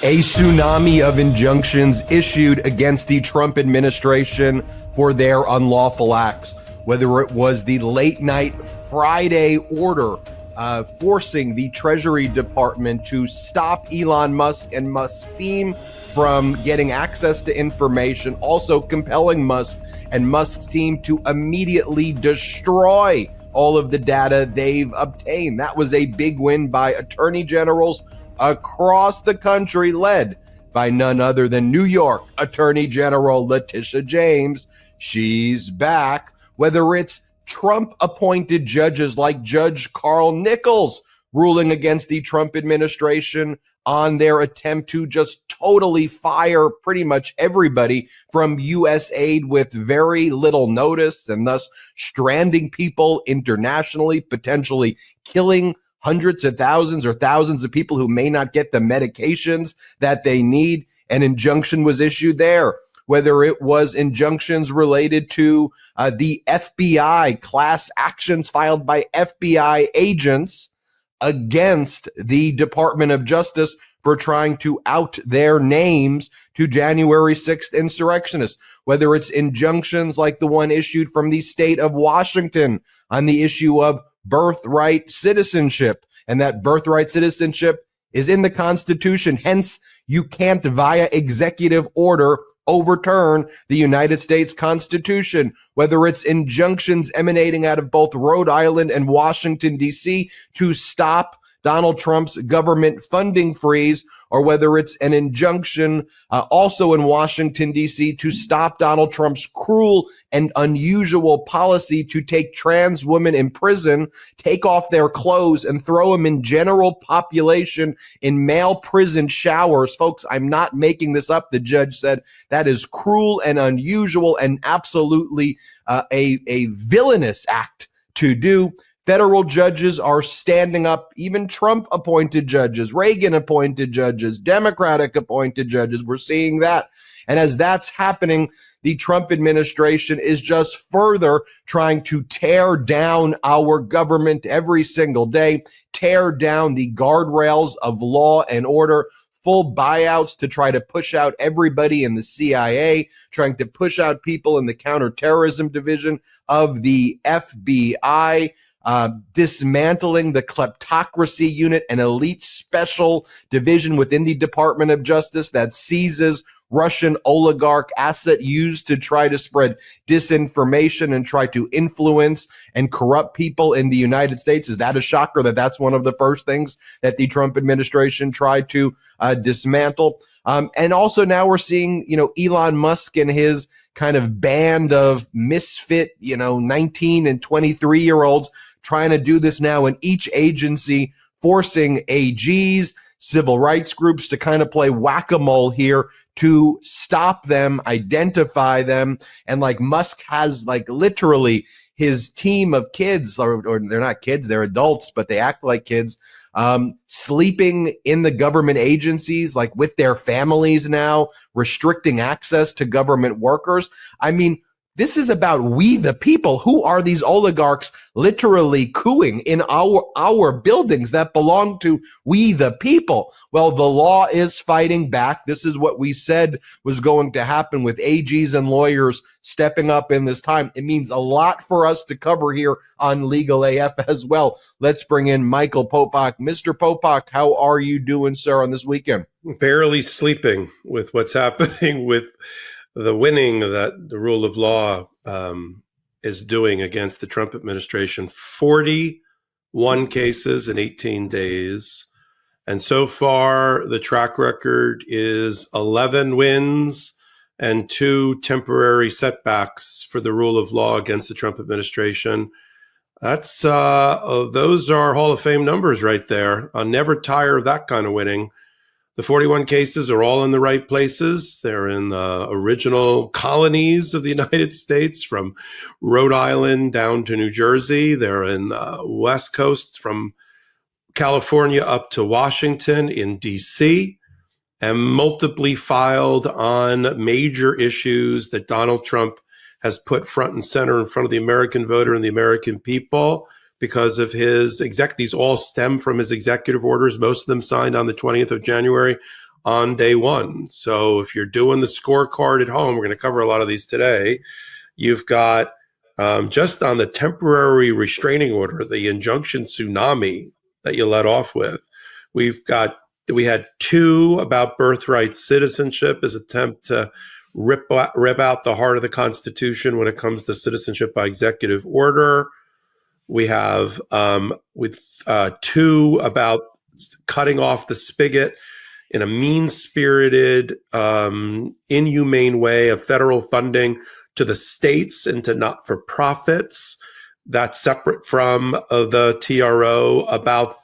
A tsunami of injunctions issued against the Trump administration for their unlawful acts, whether it was the late night Friday order forcing the Treasury Department to stop Elon Musk and Musk's team from getting access to information, also compelling Musk and Musk's team to immediately destroy all of the data they've obtained. That was a big win by attorney generals across the country, led by none other than New York Attorney General Letitia James. She's back. Whether it's Trump-appointed judges like Judge Carl Nichols ruling against the Trump administration on their attempt to just totally fire pretty much everybody from U.S. aid with very little notice, and thus stranding people internationally, potentially killing hundreds of thousands or thousands of people who may not get the medications that they need. An injunction was issued there. Whether it was injunctions related to the FBI class actions filed by FBI agents against the Department of Justice for trying to out their names to January 6th insurrectionists, whether it's injunctions like the one issued from the state of Washington on the issue of birthright citizenship, and that birthright citizenship is in the Constitution. Hence, you can't via executive order overturn the United States Constitution, whether it's injunctions emanating out of both Rhode Island and Washington, D.C. to stop Donald Trump's government funding freeze, or whether it's an injunction also in Washington, D.C. to stop Donald Trump's cruel and unusual policy to take trans women in prison, take off their clothes, and throw them in general population in male prison showers. Folks, I'm not making this up. The judge said that is cruel and unusual and absolutely a villainous act to do. Federal judges are standing up, even Trump-appointed judges, Reagan-appointed judges, Democratic-appointed judges. We're seeing that. And as that's happening, the Trump administration is just further trying to tear down our government every single day, tear down the guardrails of law and order, full buyouts to try to push out everybody in the CIA, trying to push out people in the counterterrorism division of the FBI, dismantling the Kleptocracy unit, an elite special division within the Department of Justice that seizes Russian oligarch asset used to try to spread disinformation and try to influence and corrupt people in the United States. Is that a shocker that that's one of the first things that the Trump administration tried to dismantle? And also now we're seeing, Elon Musk and his kind of band of misfit, 19 and 23-year-olds trying to do this now in each agency, forcing AGs, civil rights groups to kind of play whack-a-mole here to stop them, identify them. And like Musk has like literally his team of kids, or they're not kids, they're adults, but they act like kids, sleeping in the government agencies, like with their families now, restricting access to government workers. I mean, this is about we the people. Who are these oligarchs literally cooing in our buildings that belong to we the people? Well, the law is fighting back. This is what we said was going to happen with AGs and lawyers stepping up in this time. It means a lot for us to cover here on Legal AF as well. Let's bring in Michael Popok. Mr. Popok, how are you doing, sir, on this weekend? Barely sleeping with what's happening with the winning that the rule of law is doing against the Trump administration. 41 cases in 18 days. And so far, the track record is 11 wins and 2 temporary setbacks for the rule of law against the Trump administration. That's those are Hall of Fame numbers right there. I'll never tire of that kind of winning. The 41 cases are all in the right places. They're in the original colonies of the United States, from Rhode Island down to New Jersey. They're in the West Coast, from California up to Washington, in D.C., and multiply filed on major issues that Donald Trump has put front and center in front of the American voter and the American people. Because of his these all stem from his executive orders, most of them signed on the 20th of January on day one. So if you're doing the scorecard at home, we're going to cover a lot of these today. You've got just on the temporary restraining order, the injunction tsunami that you let off with. We had 2 about birthright citizenship as an attempt to rip out the heart of the Constitution when it comes to citizenship by executive order. We have 2 about cutting off the spigot in a mean-spirited, inhumane way of federal funding to the states and to not-for-profits. That's separate from the TRO about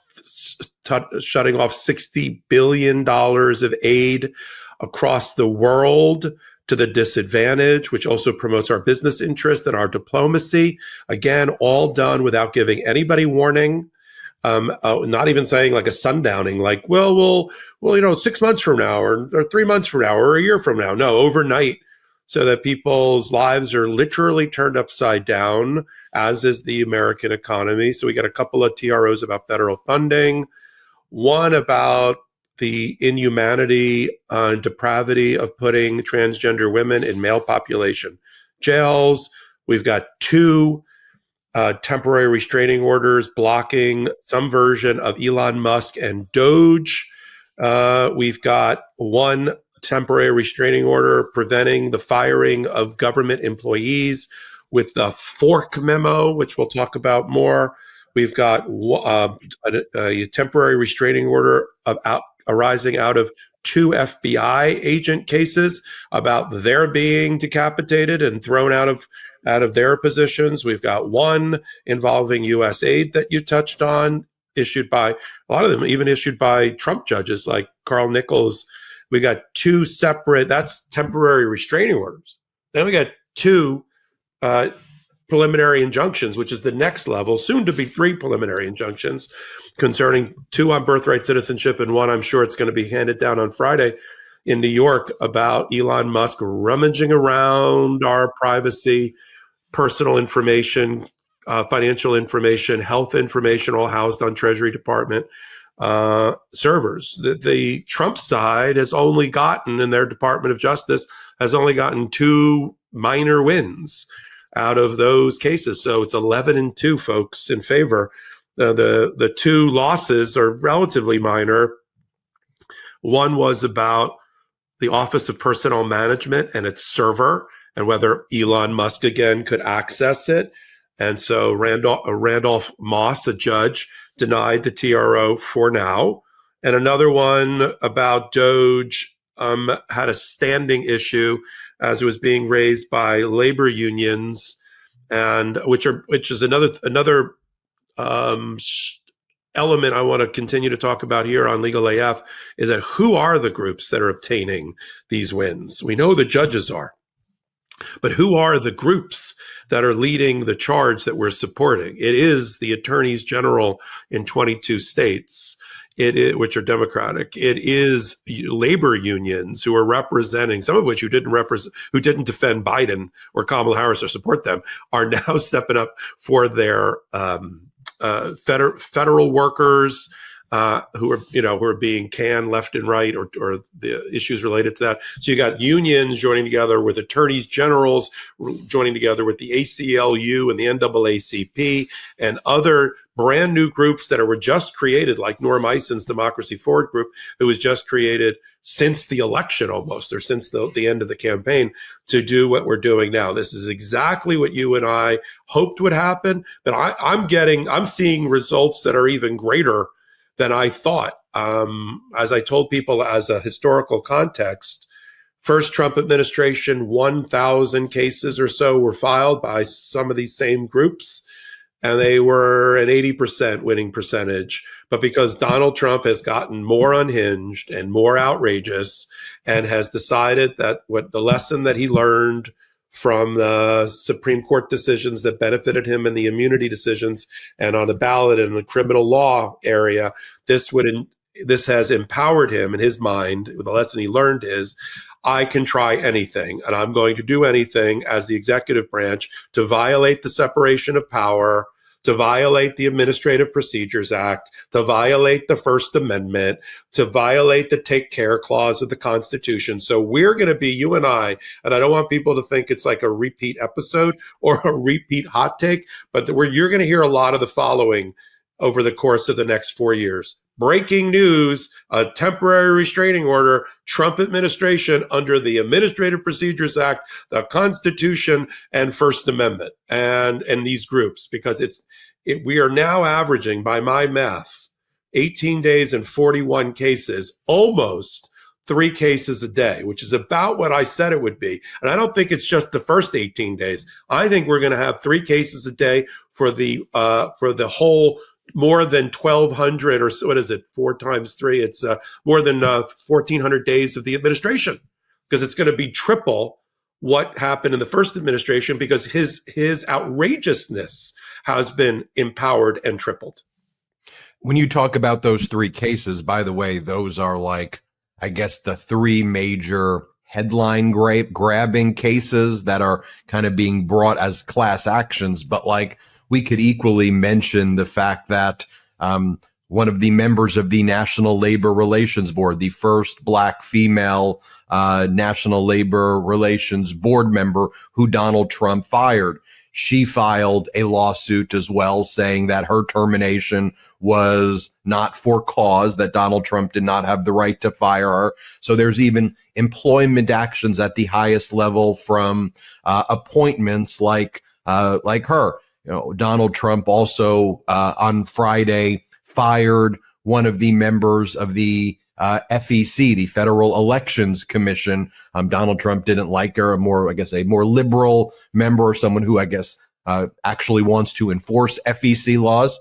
shutting off $60 billion of aid across the world to the disadvantaged, which also promotes our business interest and our diplomacy. Again, all done without giving anybody warning. Not even saying like a sundowning, like, well, 6 months from now or 3 months from now or a year from now. No, overnight, so that people's lives are literally turned upside down, as is the American economy. So we got a couple of TROs about federal funding, one about the inhumanity and depravity of putting transgender women in male population jails. We've got 2 temporary restraining orders blocking some version of Elon Musk and Doge. We've got 1 temporary restraining order preventing the firing of government employees with the Fork memo, which we'll talk about more. We've got a temporary restraining order arising out of 2 FBI agent cases about their being decapitated and thrown out of their positions. We've got 1 involving U.S. aid that you touched on, issued by a lot of them, even issued by Trump judges like Carl Nichols. We got 2 separate, that's temporary restraining orders. Then we got 2 preliminary injunctions, which is the next level, soon to be 3 preliminary injunctions concerning 2 on birthright citizenship and 1, I'm sure it's going to be handed down on Friday in New York, about Elon Musk rummaging around our privacy, personal information, financial information, health information, all housed on Treasury Department servers. The Trump side has only gotten, in their Department of Justice, has only gotten 2 minor wins out of those cases. So it's 11-2, folks, in favor. The 2 losses are relatively minor. One was about the Office of Personnel Management and its server, and whether Elon Musk again could access it. And so Randolph Moss, a judge, denied the TRO for now. And another one about Doge had a standing issue as it was being raised by labor unions, and which is another element I want to continue to talk about here on Legal AF, is that who are the groups that are obtaining these wins? We know the judges are, but who are the groups that are leading the charge that we're supporting? It is the attorneys general in 22 states, which are Democratic. It is labor unions who are representing, some of which who didn't defend Biden or Kamala Harris or support them, are now stepping up for their federal workers who are being canned left and right, or the issues related to that. So you got unions joining together with attorneys generals, joining together with the ACLU and the NAACP and other brand new groups that were just created, like Norm Eisen's Democracy Forward group, who was just created since the election almost, or since the end of the campaign, to do what we're doing now. This is exactly what you and I hoped would happen, but I'm seeing results that are even greater than I thought. As I told people, as a historical context, first Trump administration, 1,000 cases or so were filed by some of these same groups, and they were an 80% winning percentage. But because Donald Trump has gotten more unhinged and more outrageous, and has decided that the lesson that he learned from the Supreme Court decisions that benefited him and the immunity decisions and on the ballot in the criminal law area, this has empowered him in his mind. The lesson he learned is, I can try anything, and I'm going to do anything as the executive branch to violate the separation of power, to violate the Administrative Procedures Act, to violate the First Amendment, to violate the Take Care Clause of the Constitution. So we're going to be, you and I don't want people to think it's like a repeat episode or a repeat hot take, but you're going to hear a lot of the following over the course of the next 4 years. Breaking news, a temporary restraining order, Trump administration under the Administrative Procedures Act, the Constitution, and First Amendment, and these groups, because we are now averaging, by my math, 18 days and 41 cases, almost 3 cases a day, which is about what I said it would be. And I don't think it's just the first 18 days. I think we're going to have 3 cases a day for the whole more than 1,200, or what is it, 4 times 3? It's more than 1,400 days of the administration, because it's going to be triple what happened in the first administration, because his outrageousness has been empowered and tripled. When you talk about those 3 cases, by the way, those are like, I guess, the 3 major headline grabbing cases that are kind of being brought as class actions. But like, we could equally mention the fact that one of the members of the National Labor Relations Board, the first Black female National Labor Relations Board member who Donald Trump fired, she filed a lawsuit as well, saying that her termination was not for cause, that Donald Trump did not have the right to fire her. So there's even employment actions at the highest level, from appointments like her. You know, Donald Trump also on Friday fired one of the members of the FEC, the Federal Elections Commission. Donald Trump didn't like her, a more liberal member, or someone who actually wants to enforce FEC laws.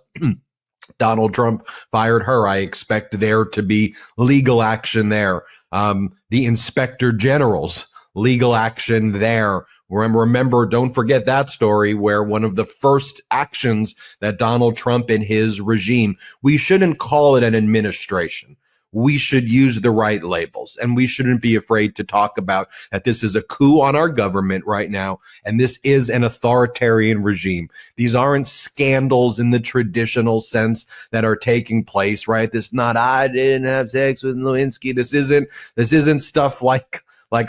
Donald Trump fired her. I expect there to be legal action there. The Inspector General's legal action there. Remember, don't forget that story, where one of the first actions that Donald Trump and his regime, we shouldn't call it an administration. We should use the right labels, and we shouldn't be afraid to talk about that this is a coup on our government right now, and this is an authoritarian regime. These aren't scandals in the traditional sense that are taking place, right? This is not, I didn't have sex with Lewinsky. This isn't stuff like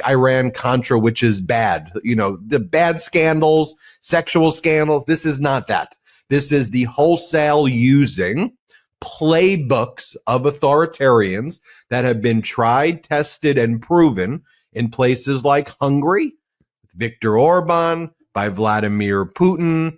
Iran-Contra, which is bad. You know, the bad scandals, sexual scandals, this is not that. This is the wholesale using playbooks of authoritarians that have been tried, tested, and proven in places like Hungary, Viktor Orban, by Vladimir Putin.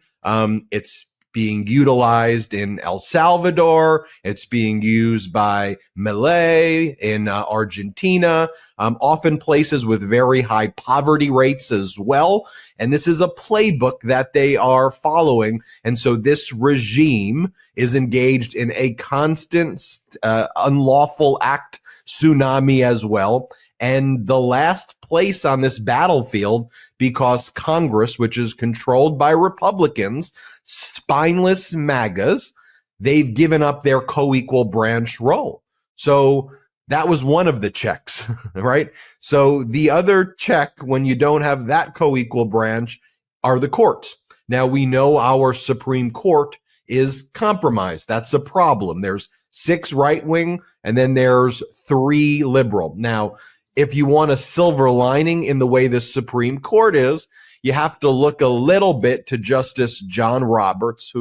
It's being utilized in El Salvador. It's being used by Milei in Argentina, often places with very high poverty rates as well. And this is a playbook that they are following. And so this regime is engaged in a constant unlawful act tsunami as well. And the last place on this battlefield, because Congress, which is controlled by Republicans, spineless MAGAs, they've given up their co-equal branch role. So that was one of the checks, right? So the other check, when you don't have that co-equal branch, are the courts. Now, we know our Supreme Court is compromised. That's a problem. There's 6 right-wing, and then there's 3 liberal. Now, if you want a silver lining in the way the Supreme Court is, you have to look a little bit to Justice John Roberts,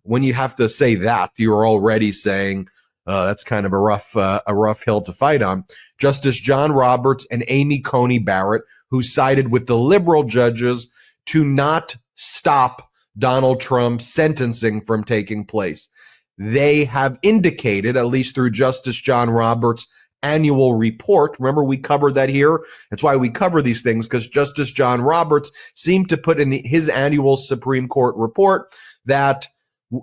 when you have to say that, you're already saying that's kind of a rough hill to fight on. Justice John Roberts and Amy Coney Barrett, who sided with the liberal judges to not stop Donald Trump's sentencing from taking place. They have indicated, at least through Justice John Roberts' annual report. Remember, we covered that here. That's why we cover these things, because Justice John Roberts seemed to put in his annual Supreme Court report that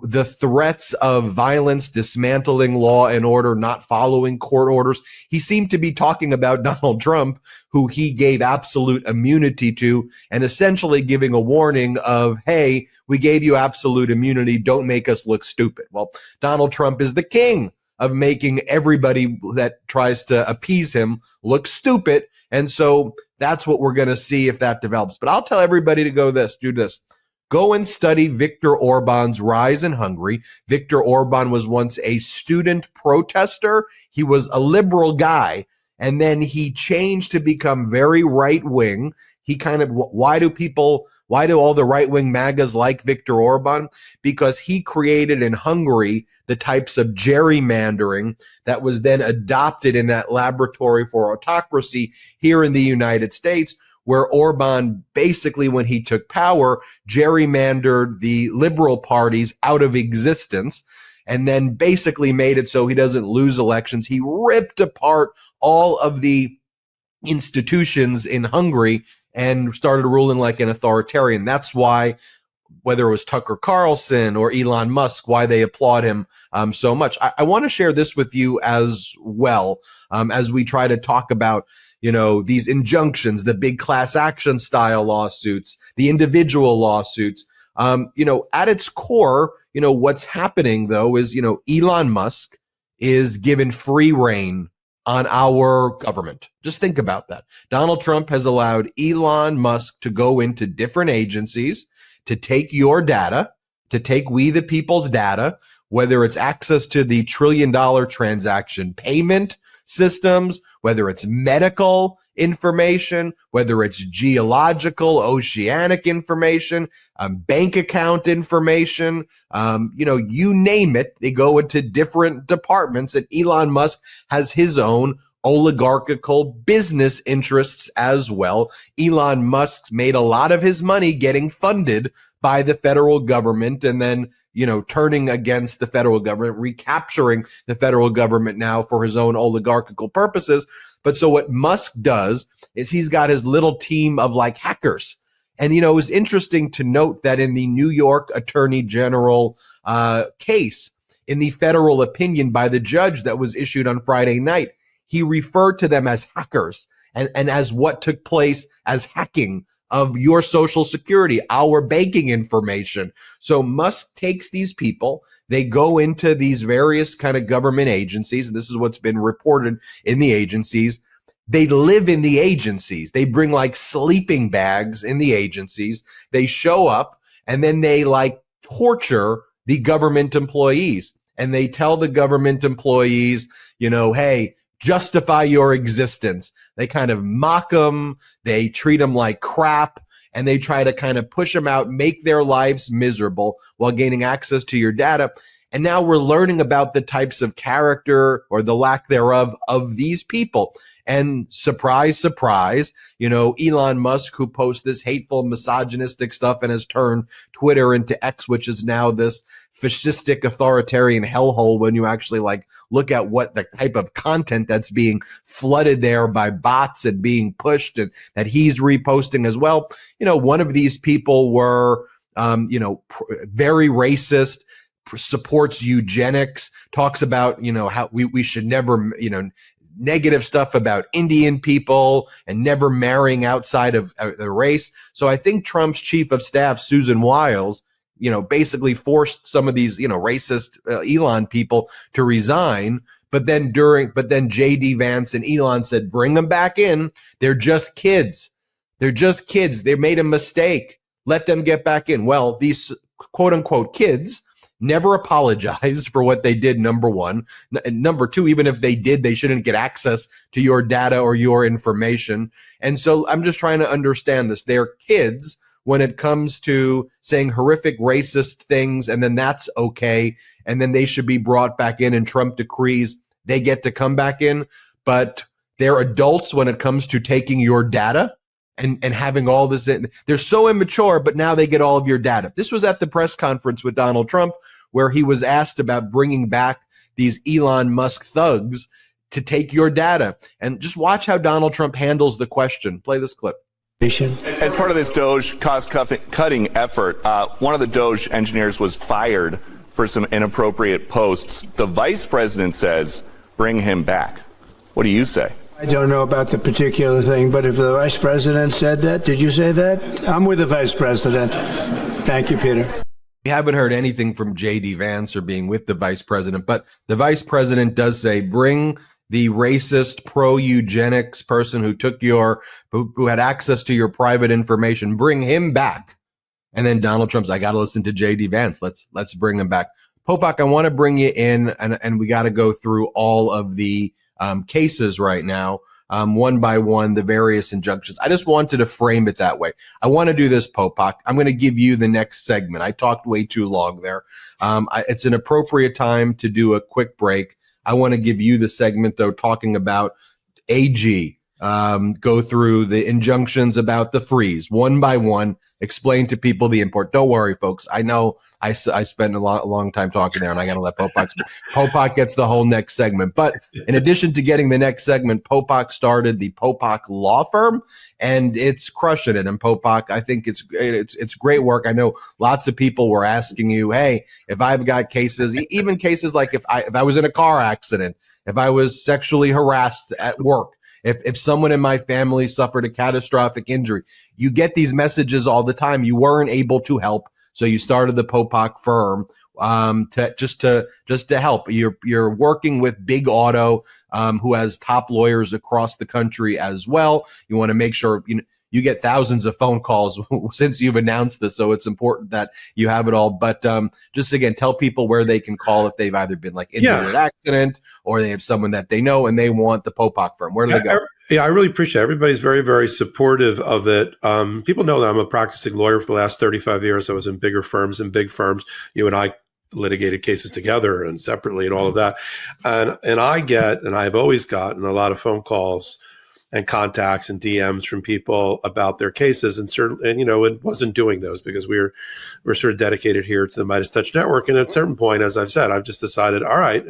the threats of violence, dismantling law and order, not following court orders, he seemed to be talking about Donald Trump, who he gave absolute immunity to, and essentially giving a warning of, hey, we gave you absolute immunity, don't make us look stupid. Well, Donald Trump is the king of making everybody that tries to appease him look stupid. And so that's what we're going to see if that develops. But I'll tell everybody to do this. Go and study Viktor Orban's rise in Hungary. Viktor Orban was once a student protester. He was a liberal guy, and then he changed to become very right-wing. He kind of, why do all the right-wing MAGAs like Viktor Orban? Because he created in Hungary the types of gerrymandering that was then adopted in that laboratory for autocracy here in the United States, where Orban basically, when he took power, gerrymandered the liberal parties out of existence and then basically made it so he doesn't lose elections. He ripped apart all of the institutions in Hungary and started ruling like an authoritarian. That's why, whether it was Tucker Carlson or Elon Musk, why they applaud him so much. I want to share this with you as well, as we try to talk about, these injunctions, the big class action style lawsuits, the individual lawsuits. At its core, what's happening though is, Elon Musk is given free rein on our government. Just think about that. Donald Trump has allowed Elon Musk to go into different agencies, to take your data, to take we the people's data, whether it's access to the $1 trillion transaction payment systems, whether it's medical information, whether it's geological, oceanic information, bank account information, you name it. They go into different departments, and Elon Musk has his own oligarchical business interests as well. Elon Musk's made a lot of his money getting funded by the federal government and then, turning against the federal government, recapturing the federal government now for his own oligarchical purposes. But so what Musk does is he's got his little team of like hackers. And, it was interesting to note that in the New York Attorney General case, in the federal opinion by the judge that was issued on Friday night, he referred to them as hackers and as what took place as hacking of your social security, our banking information. So Musk takes these people, they go into these various kind of government agencies, and this is what's been reported in the agencies. They live in the agencies. They bring like sleeping bags in the agencies. They show up and then they like torture the government employees. And they tell the government employees, hey, justify your existence. They kind of mock them. They treat them like crap. And they try to kind of push them out, make their lives miserable while gaining access to your data. And now we're learning about the types of character or the lack thereof of these people. And surprise, surprise, Elon Musk, who posts this hateful, misogynistic stuff and has turned Twitter into X, which is now this fascistic authoritarian hellhole when you actually look at what the type of content that's being flooded there by bots and being pushed and that he's reposting as well. One of these people were, very racist, supports eugenics, talks about, how we should never, negative stuff about Indian people and never marrying outside of the race. So I think Trump's chief of staff, Susan Wiles, basically forced some of these, racist Elon people to resign. But then JD Vance and Elon said, bring them back in. They're just kids. They're just kids. They made a mistake. Let them get back in. Well, these quote unquote kids never apologized for what they did, number one. And number two, even if they did, they shouldn't get access to your data or your information. And so I'm just trying to understand this. They're kids when it comes to saying horrific racist things, and then that's okay. And then they should be brought back in, and Trump decrees they get to come back in. But they're adults when it comes to taking your data and having all this in. They're so immature, but now they get all of your data. This was at the press conference with Donald Trump, where he was asked about bringing back these Elon Musk thugs to take your data. And just watch how Donald Trump handles the question. Play this clip. As part of this DOJ cost-cutting effort, one of the DOJ engineers was fired for some inappropriate posts. The vice president says, bring him back. What do you say? I don't know about the particular thing, but if the vice president said that, did you say that? I'm with the vice president. Thank you, Peter. We haven't heard anything from JD Vance or being with the vice president, but the vice president does say, bring the racist pro-eugenics person who took who had access to your private information, bring him back. And then Donald Trump's, I got to listen to J.D. Vance. Let's bring him back. Popok, I want to bring you in, and we got to go through all of the cases right now, one by one, the various injunctions. I just wanted to frame it that way. I want to do this, Popok. I'm going to give you the next segment. I talked way too long there. It's an appropriate time to do a quick break. I want to give you the segment, though, talking about AG. Go through the injunctions about the freeze one by one, explain to people the import. Don't worry, folks. I know I spent a long time talking there, and I got to let Popok speak. Popok gets the whole next segment. But in addition to getting the next segment, Popok started the Popok law firm, and it's crushing it. And Popok, I think it's great work. I know lots of people were asking you, hey, if I've got cases, even cases like if I was in a car accident, if I was sexually harassed at work, if someone in my family suffered a catastrophic injury, you get these messages all the time. You weren't able to help, so you started the Popok firm to help. You're working with Big Auto, who has top lawyers across the country as well. You want to make sure you get thousands of phone calls since you've announced this, so it's important that you have it all. But just again, tell people where they can call if they've either been like injured in an accident or they have someone that they know and they want the Popok firm. Where do they go? Yeah, I really appreciate it. Everybody's very, very supportive of it. People know that I'm a practicing lawyer for the last 35 years. I was in bigger firms and big firms. You and I litigated cases together and separately and all of that. And I've always gotten a lot of phone calls and contacts and DMs from people about their cases, and it wasn't doing those because we're sort of dedicated here to the Midas Touch Network. And at a certain point, as I've said, I've just decided, all right,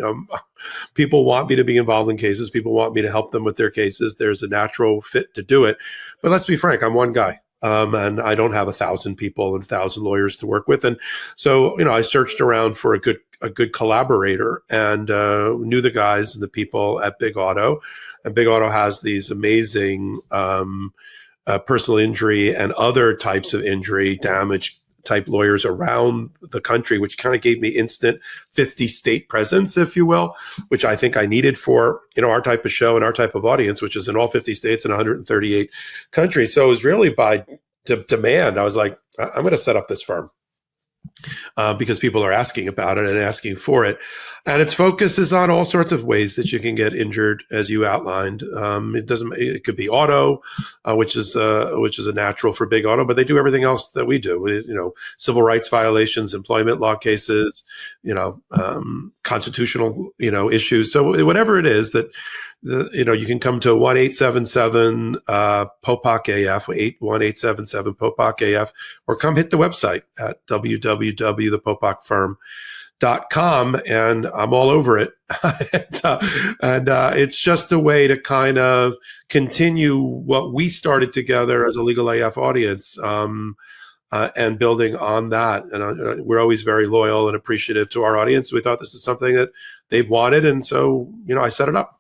people want me to be involved in cases. People want me to help them with their cases. There's a natural fit to do it. But let's be frank, I'm one guy. And I don't have 1,000 people and 1,000 lawyers to work with. And so, I searched around for a good collaborator and knew the guys and the people at Big Auto. And Big Auto has these amazing personal injury and other types of injury damage type lawyers around the country, which kind of gave me instant 50 state presence, if you will, which I think I needed for, our type of show and our type of audience, which is in all 50 states and 138 countries. So it was really by demand. I was like, I'm going to set up this firm. Because people are asking about it and asking for it. And its focus is on all sorts of ways that you can get injured, as you outlined. It could be auto, which is a natural for Big Auto, but they do everything else that we do. Civil rights violations, employment law cases, constitutional, issues. So whatever it is that, you can come to 1-877 Popok AF, 1-877 Popok AF, or come hit the website at www.thepopokfirm.com, and I'm all over it. and it's just a way to kind of continue what we started together as a Legal AF audience, and building on that. And we're always very loyal and appreciative to our audience. We thought this is something that they've wanted, and so I set it up.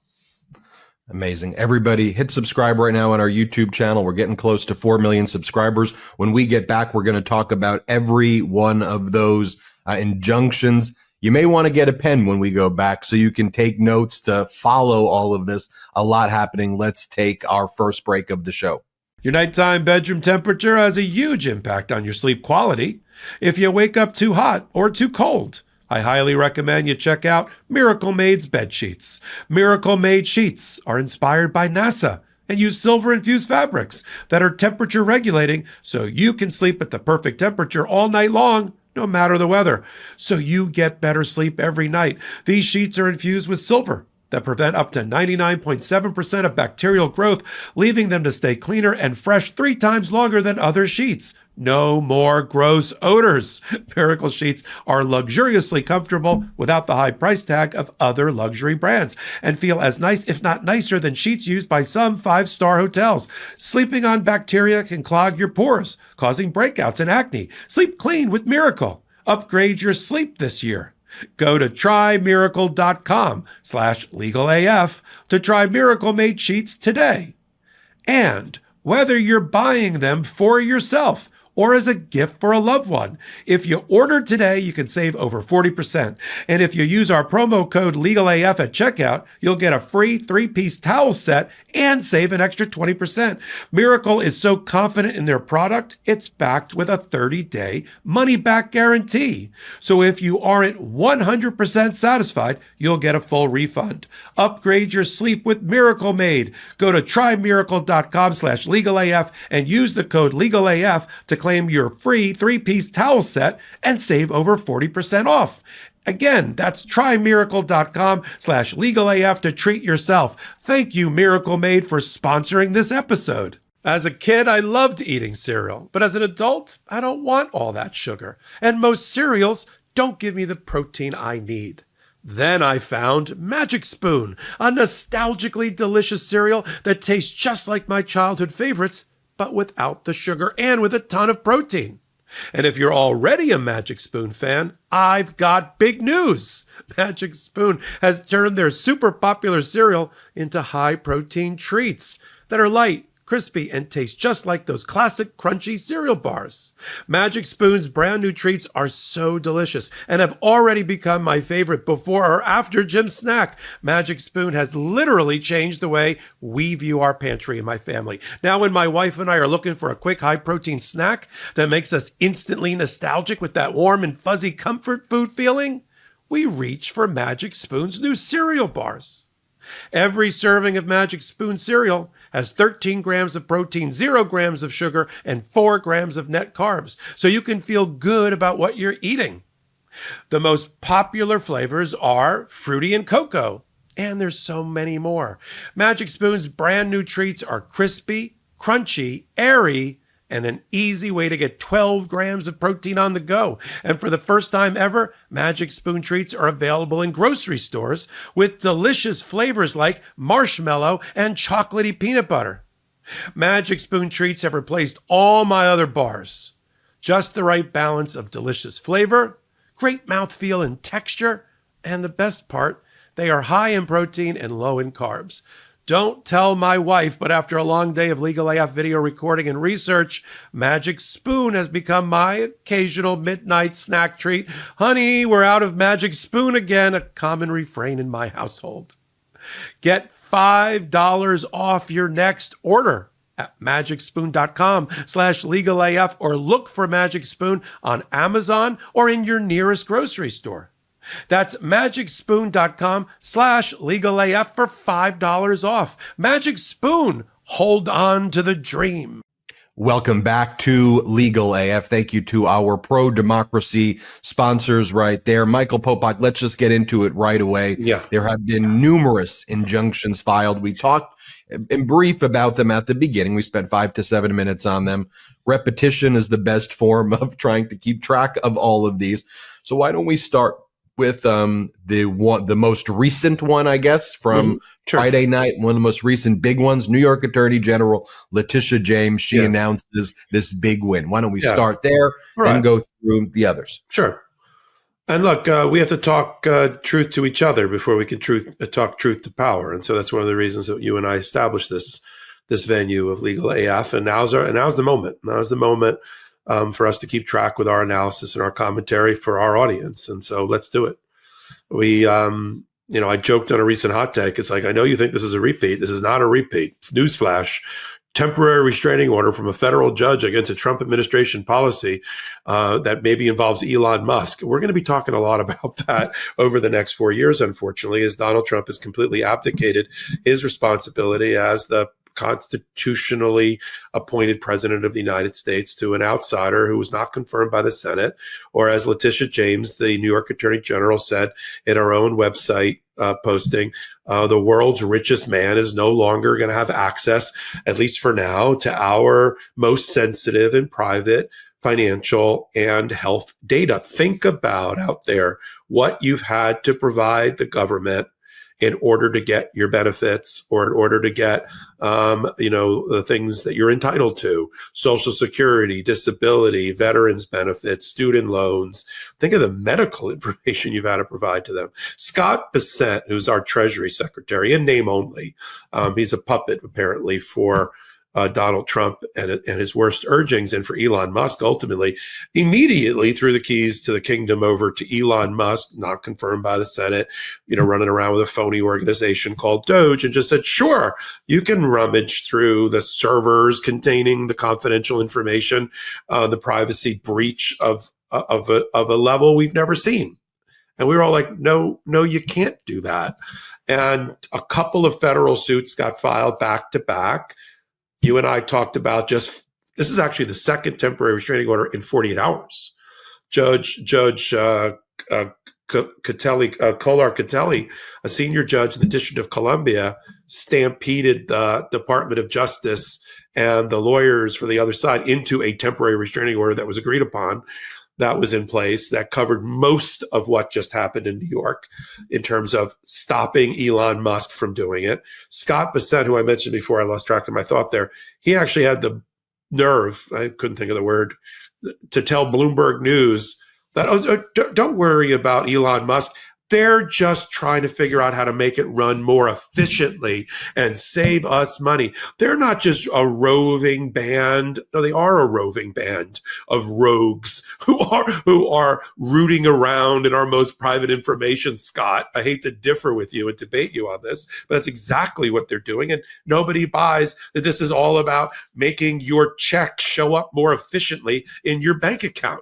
Amazing. Everybody hit subscribe right now on our YouTube channel. We're getting close to 4 million subscribers. When we get back, we're going to talk about every one of those injunctions. You may want to get a pen when we go back so you can take notes to follow all of this. A lot happening. Let's take our first break of the show. Your nighttime bedroom temperature has a huge impact on your sleep quality. If you wake up too hot or too cold, I highly recommend you check out Miracle Made's bed sheets. Miracle Made sheets are inspired by NASA and use silver-infused fabrics that are temperature regulating so you can sleep at the perfect temperature all night long, no matter the weather. So you get better sleep every night. These sheets are infused with silver that prevent up to 99.7% of bacterial growth, leaving them to stay cleaner and fresh 3 times longer than other sheets. No more gross odors. Miracle sheets are luxuriously comfortable without the high price tag of other luxury brands and feel as nice, if not nicer, than sheets used by some 5-star hotels. Sleeping on bacteria can clog your pores, causing breakouts and acne. Sleep clean with Miracle. Upgrade your sleep this year. Go to trymiracle.com/legalaf to try Miracle Made sheets today. And whether you're buying them for yourself or as a gift for a loved one. If you order today, you can save over 40%. And if you use our promo code LegalAF at checkout, you'll get a free 3-piece towel set and save an extra 20%. Miracle is so confident in their product, it's backed with a 30-day money-back guarantee. So if you aren't 100% satisfied, you'll get a full refund. Upgrade your sleep with Miracle Made. Go to trymiracle.com/legalaf and use the code LegalAF to claim your free 3-piece towel set and save over 40% off. Again, that's trymiracle.com/legalaf to treat yourself. Thank you, Miracle Made, for sponsoring this episode. As a kid, I loved eating cereal, but as an adult, I don't want all that sugar. And most cereals don't give me the protein I need. Then I found Magic Spoon, a nostalgically delicious cereal that tastes just like my childhood favorites, but without the sugar and with a ton of protein. And if you're already a Magic Spoon fan, I've got big news. Magic Spoon has turned their super popular cereal into high-protein treats that are light, crispy, and taste just like those classic crunchy cereal bars. Magic Spoon's brand new treats are so delicious and have already become my favorite before or after gym snack. Magic Spoon has literally changed the way we view our pantry in my family. Now when my wife and I are looking for a quick high-protein snack that makes us instantly nostalgic with that warm and fuzzy comfort food feeling, we reach for Magic Spoon's new cereal bars. Every serving of Magic Spoon cereal has 13 grams of protein, 0 grams of sugar, and 4 grams of net carbs, so you can feel good about what you're eating. The most popular flavors are fruity and cocoa, and there's so many more. Magic Spoon's brand new treats are crispy, crunchy, airy, and an easy way to get 12 grams of protein on the go. And for the first time ever, Magic Spoon treats are available in grocery stores with delicious flavors like marshmallow and chocolatey peanut butter. Magic Spoon treats have replaced all my other bars. Just the right balance of delicious flavor, great mouthfeel and texture, and the best part, they are high in protein and low in carbs. Don't tell my wife, but after a long day of Legal AF video recording and research, Magic Spoon has become my occasional midnight snack treat. Honey, we're out of Magic Spoon again, a common refrain in my household. Get $5 off your next order at magicspoon.com/legalaf or look for Magic Spoon on Amazon or in your nearest grocery store. That's magicspoon.com/legalaf for $5 off. Magic Spoon, hold on to the dream. Welcome back to Legal AF. Thank you to our pro-democracy sponsors right there. Michael Popok, let's just get into it right away. Yeah. There have been numerous injunctions filed. We talked in brief about them at the beginning. We spent 5 to 7 minutes on them. Repetition is the best form of trying to keep track of all of these. So why don't we start with the most recent one, I guess, from Friday night, one of the most recent big ones, New York Attorney General Letitia James. She announces this big win. Why don't we start there and go through the others? Sure. And look, we have to talk truth to each other before we can talk truth to power. And so that's one of the reasons that you and I established this venue of Legal AF. And now's the moment. Now's the moment for us to keep track with our analysis and our commentary for our audience. And so let's do it. We, I joked on a recent hot take. It's like, I know you think this is a repeat. This is not a repeat. Newsflash. Temporary restraining order from a federal judge against a Trump administration policy that maybe involves Elon Musk. We're going to be talking a lot about that over the next 4 years, unfortunately, as Donald Trump has completely abdicated his responsibility as the constitutionally appointed president of the United States to an outsider who was not confirmed by the Senate, or as Letitia James, the New York Attorney General, said in her own website posting, the world's richest man is no longer going to have access, at least for now, to our most sensitive and private financial and health data. Think about out there what you've had to provide the government in order to get your benefits or in order to get, the things that you're entitled to: Social Security, disability, veterans benefits, student loans. Think of the medical information you've had to provide to them. Scott Bessent, who's our Treasury Secretary, in name only, he's a puppet apparently for Donald Trump and his worst urgings, and for Elon Musk ultimately, immediately threw the keys to the kingdom over to Elon Musk, not confirmed by the Senate, running around with a phony organization called Doge, and just said, sure, you can rummage through the servers containing the confidential information, the privacy breach of a level we've never seen. And we were all like, no, you can't do that. And a couple of federal suits got filed back to back. You and I talked about this is actually the second temporary restraining order in 48 hours. Judge Kolar Catelli, a senior judge in the District of Columbia, stampeded the Department of Justice and the lawyers for the other side into a temporary restraining order that was agreed upon, that was in place, that covered most of what just happened in New York in terms of stopping Elon Musk from doing it. Scott Bessent, who I mentioned before, I lost track of my thought there, he actually had the nerve, I couldn't think of the word, to tell Bloomberg News that, don't worry about Elon Musk. They're just trying to figure out how to make it run more efficiently and save us money. They're not just a roving band. No, they are a roving band of rogues who are rooting around in our most private information, Scott. I hate to differ with you and debate you on this, but that's exactly what they're doing. And nobody buys that this is all about making your check show up more efficiently in your bank account.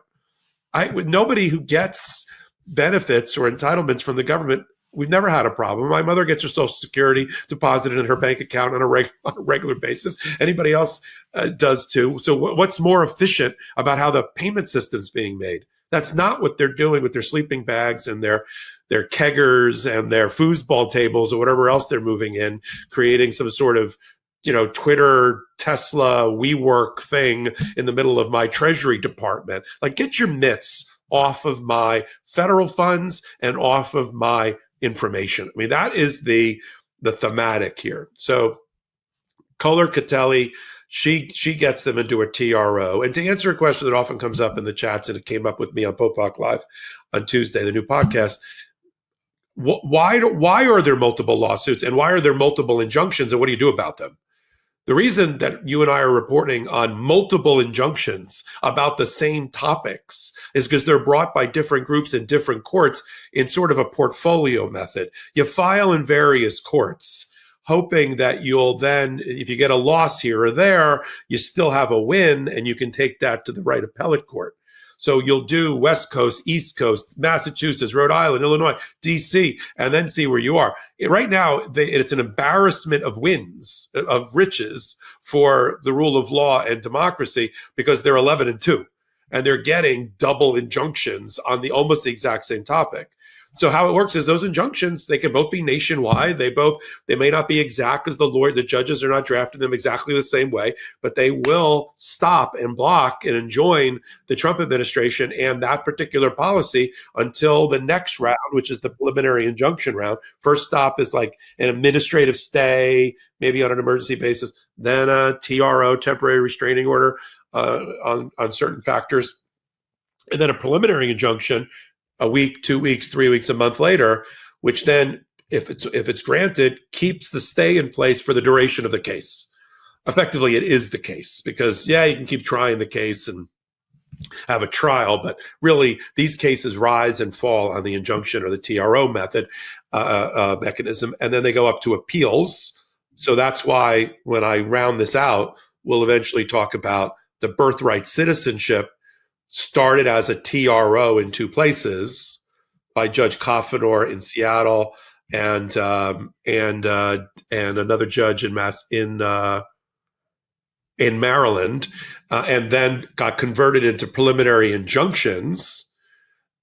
With nobody who gets benefits or entitlements from the government, we've never had a problem. My mother gets her Social Security deposited in her bank account on a regular basis. Anybody else does too. So what's more efficient about how the payment system's being made? That's not what they're doing with their sleeping bags and their keggers and their foosball tables or whatever else they're moving in, creating some sort of Twitter, Tesla, WeWork thing in the middle of my Treasury Department. Like, get your mitts off of my federal funds and off of my information. I mean, that is the thematic here. So Kolar Catelli, she gets them into a TRO. And to answer a question that often comes up in the chats, and it came up with me on Popok Live on Tuesday, the new podcast, why are there multiple lawsuits and why are there multiple injunctions, and what do you do about them? The reason that you and I are reporting on multiple injunctions about the same topics is because they're brought by different groups in different courts in sort of a portfolio method. You file in various courts, hoping that you'll then, if you get a loss here or there, you still have a win and you can take that to the right appellate court. So you'll do West Coast, East Coast, Massachusetts, Rhode Island, Illinois, DC, and then see where you are. Right now, it's an embarrassment of wins, of riches for the rule of law and democracy, because they're 11-2, and they're getting double injunctions on almost the exact same topic. So how it works is those injunctions, they can both be nationwide. They may not be exact because the judges are not drafting them exactly the same way, but they will stop and block and enjoin the Trump administration and that particular policy until the next round, which is the preliminary injunction round. First stop is like an administrative stay, maybe on an emergency basis, then a TRO, temporary restraining order on certain factors, and then a preliminary injunction a week, 2 weeks, 3 weeks, a month later, which then, if it's granted, keeps the stay in place for the duration of the case. Effectively, it is the case because, you can keep trying the case and have a trial, but really these cases rise and fall on the injunction or the TRO method mechanism, and then they go up to appeals. So that's why when I round this out, we'll eventually talk about the birthright citizenship started as a TRO in two places by Judge Coffenor in Seattle and another judge in Maryland, and then got converted into preliminary injunctions.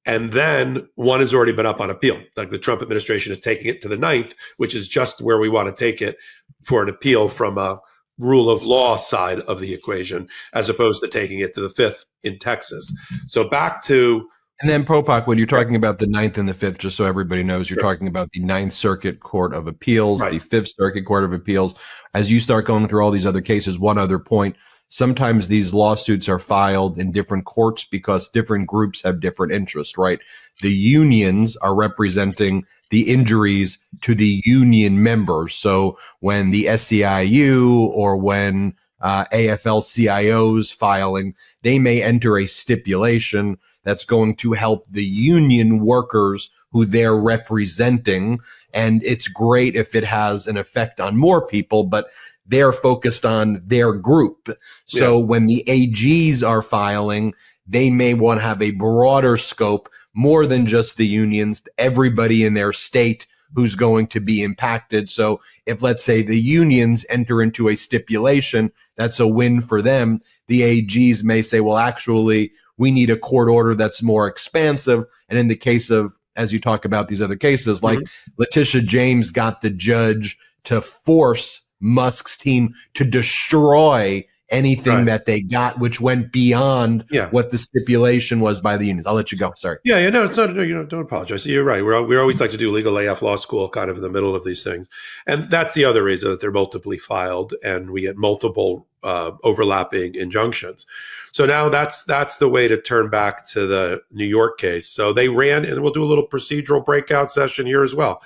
And then one has already been up on appeal. Like the Trump administration is taking it to the 9th, which is just where we want to take it for an appeal from a rule of law side of the equation, as opposed to taking it to the 5th in Texas. So back to... And then Popok, when you're talking about the 9th and the 5th, just so everybody knows, you're talking about the 9th Circuit Court of Appeals, right, the 5th Circuit Court of Appeals. As you start going through all these other cases, one other point, sometimes these lawsuits are filed in different courts because different groups have different interests, right? The unions are representing the injuries to the union members. So when the SEIU or when AFL-CIO's filing, they may enter a stipulation that's going to help the union workers who they're representing. And it's great if it has an effect on more people, but they're focused on their group. So when the AGs are filing, they may want to have a broader scope, more than just the unions, everybody in their state who's going to be impacted. So if, let's say, the unions enter into a stipulation, that's a win for them. The AGs may say, well, actually, we need a court order that's more expansive. And in the case of, as you talk about these other cases, like Letitia James got the judge to force Musk's team to destroy anything that they got, which went beyond what the stipulation was by the unions. I'll let you go. Sorry. No, it's not. Don't apologize. You're right. We always like to do legal AF law school kind of in the middle of these things, and that's the other reason that they're multiply filed and we get multiple overlapping injunctions. So now that's the way to turn back to the New York case. So they ran, and we'll do a little procedural breakout session here as well.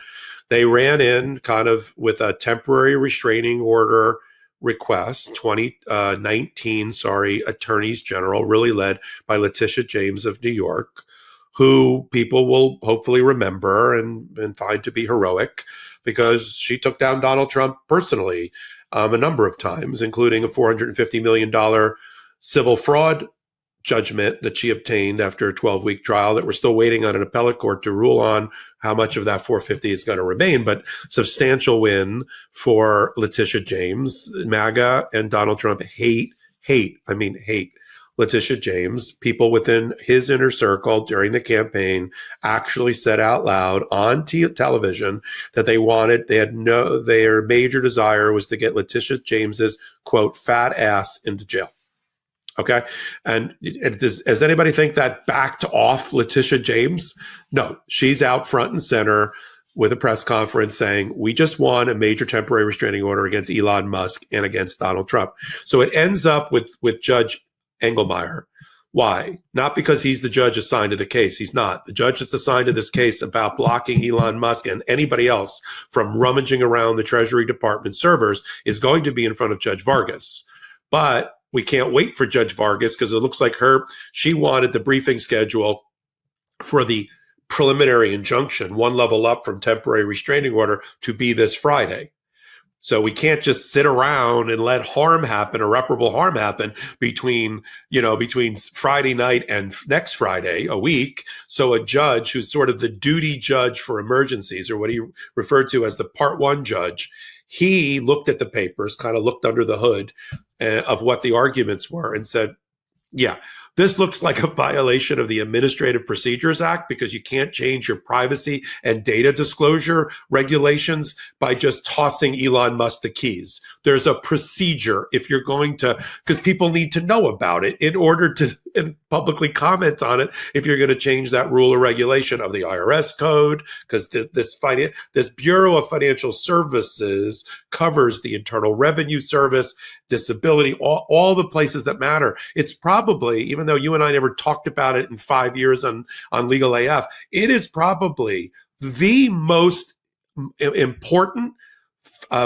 They ran in kind of with a temporary restraining order request, 2019, attorneys general, really led by Letitia James of New York, who people will hopefully remember and find to be heroic because she took down Donald Trump personally a number of times, including a $450 million civil fraud judgment that she obtained after a 12-week trial that we're still waiting on an appellate court to rule on how much of that 450 is going to remain, but substantial win for Letitia James. MAGA and Donald Trump hate Letitia James. People within his inner circle during the campaign actually said out loud on television that their major desire was to get Letitia James's, quote, fat ass into jail. Okay. And does anybody think that backed off Letitia James? No, she's out front and center with a press conference saying, we just won a major temporary restraining order against Elon Musk and against Donald Trump. So it ends up with Judge Engelmeyer. Why? Not because he's the judge assigned to the case. He's not. The judge that's assigned to this case about blocking Elon Musk and anybody else from rummaging around the Treasury Department servers is going to be in front of Judge Vargas. But we can't wait for Judge Vargas because it looks like she wanted the briefing schedule for the preliminary injunction, one level up from temporary restraining order, to be this Friday. So we can't just sit around and let irreparable harm happen between Friday night and next Friday, a week. So a judge who's sort of the duty judge for emergencies, or what he referred to as the Part 1 judge, he looked at the papers, kind of looked under the hood of what the arguments were and said, yeah, this looks like a violation of the Administrative Procedures Act because you can't change your privacy and data disclosure regulations by just tossing Elon Musk the keys. There's a procedure if you're going to, because people need to know about it in order to publicly comment on it if you're going to change that rule or regulation of the IRS code, because this Bureau of Financial Services covers the Internal Revenue Service, disability, all the places that matter. It's probably, even though you and I never talked about it in 5 years on Legal AF, it is probably the most important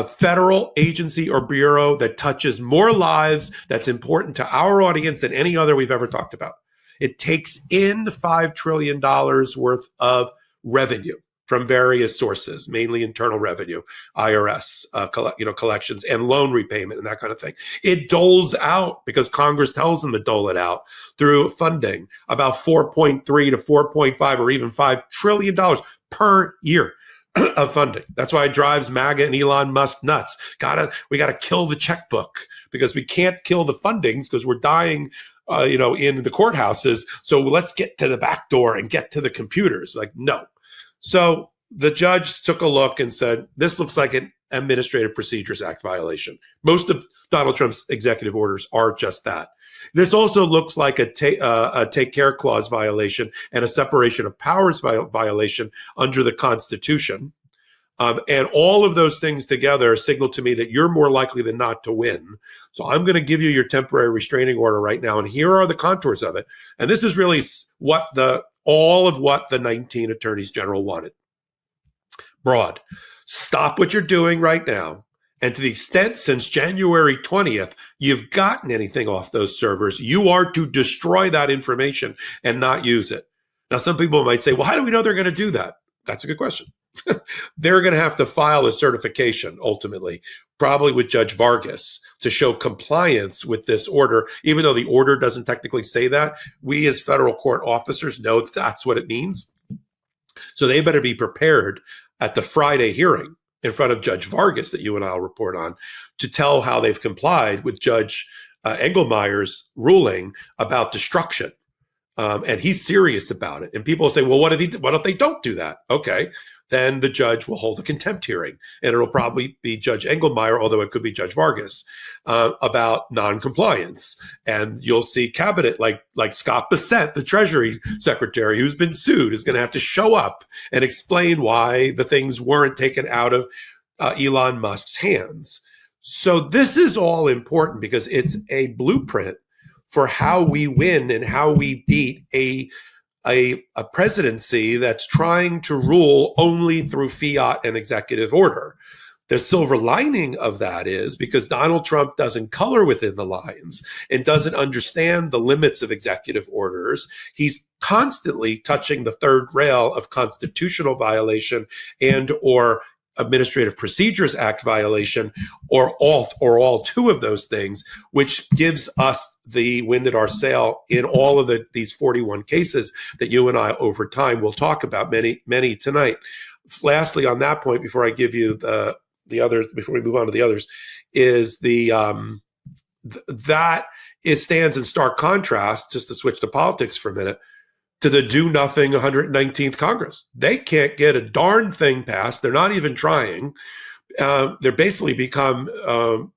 federal agency or bureau that touches more lives, that's important to our audience than any other we've ever talked about. It takes in $5 trillion worth of revenue from various sources, mainly internal revenue, IRS, collections, and loan repayment and that kind of thing. It doles out, because Congress tells them to dole it out, through funding, about 4.3 to 4.5 or even $5 trillion per year of funding. That's why it drives MAGA and Elon Musk nuts. We gotta kill the checkbook, because we can't kill the fundings because we're dying in the courthouses. So let's get to the back door and get to the computers. Like, no. So the judge took a look and said, this looks like an Administrative Procedures Act violation. Most of Donald Trump's executive orders are just that. This also looks like a take care clause violation and a separation of powers violation under the Constitution. And all of those things together signal to me that you're more likely than not to win. So I'm going to give you your temporary restraining order right now. And here are the contours of it. And this is really all of what the 19 attorneys general wanted. Broad. Stop what you're doing right now And to the extent since January 20th, you've gotten anything off those servers, you are to destroy that information and not use it. Now, some people might say, well, how do we know they're going to do that? That's a good question. They're going to have to file a certification ultimately, probably with Judge Vargas, to show compliance with this order. Even though the order doesn't technically say that, we as federal court officers know that that's what it means. So they better be prepared at the Friday hearing in front of Judge Vargas that you and I will report on to tell how they've complied with Judge Engelmeyer's ruling about destruction. And he's serious about it. And people say, well, what if they don't do that? Okay, then the judge will hold a contempt hearing. And it'll probably be Judge Engelmeyer, although it could be Judge Vargas, about noncompliance. And you'll see cabinet like Scott Bessent, the Treasury Secretary, who's been sued, is going to have to show up and explain why the things weren't taken out of Elon Musk's hands. So this is all important because it's a blueprint for how we win and how we beat a presidency that's trying to rule only through fiat and executive order. The silver lining of that is because Donald Trump doesn't color within the lines and doesn't understand the limits of executive orders. He's constantly touching the third rail of constitutional violation and or Administrative Procedures Act violation, or all two of those things, which gives us the wind at our sail in all of these 41 cases that you and I over time will talk about, many tonight. Lastly, on that point, before I give you the others, before we move on to the others, is stands in stark contrast, just to switch to politics for a minute, to the do-nothing 119th Congress. They can't get a darn thing passed. They're not even trying. They're basically become,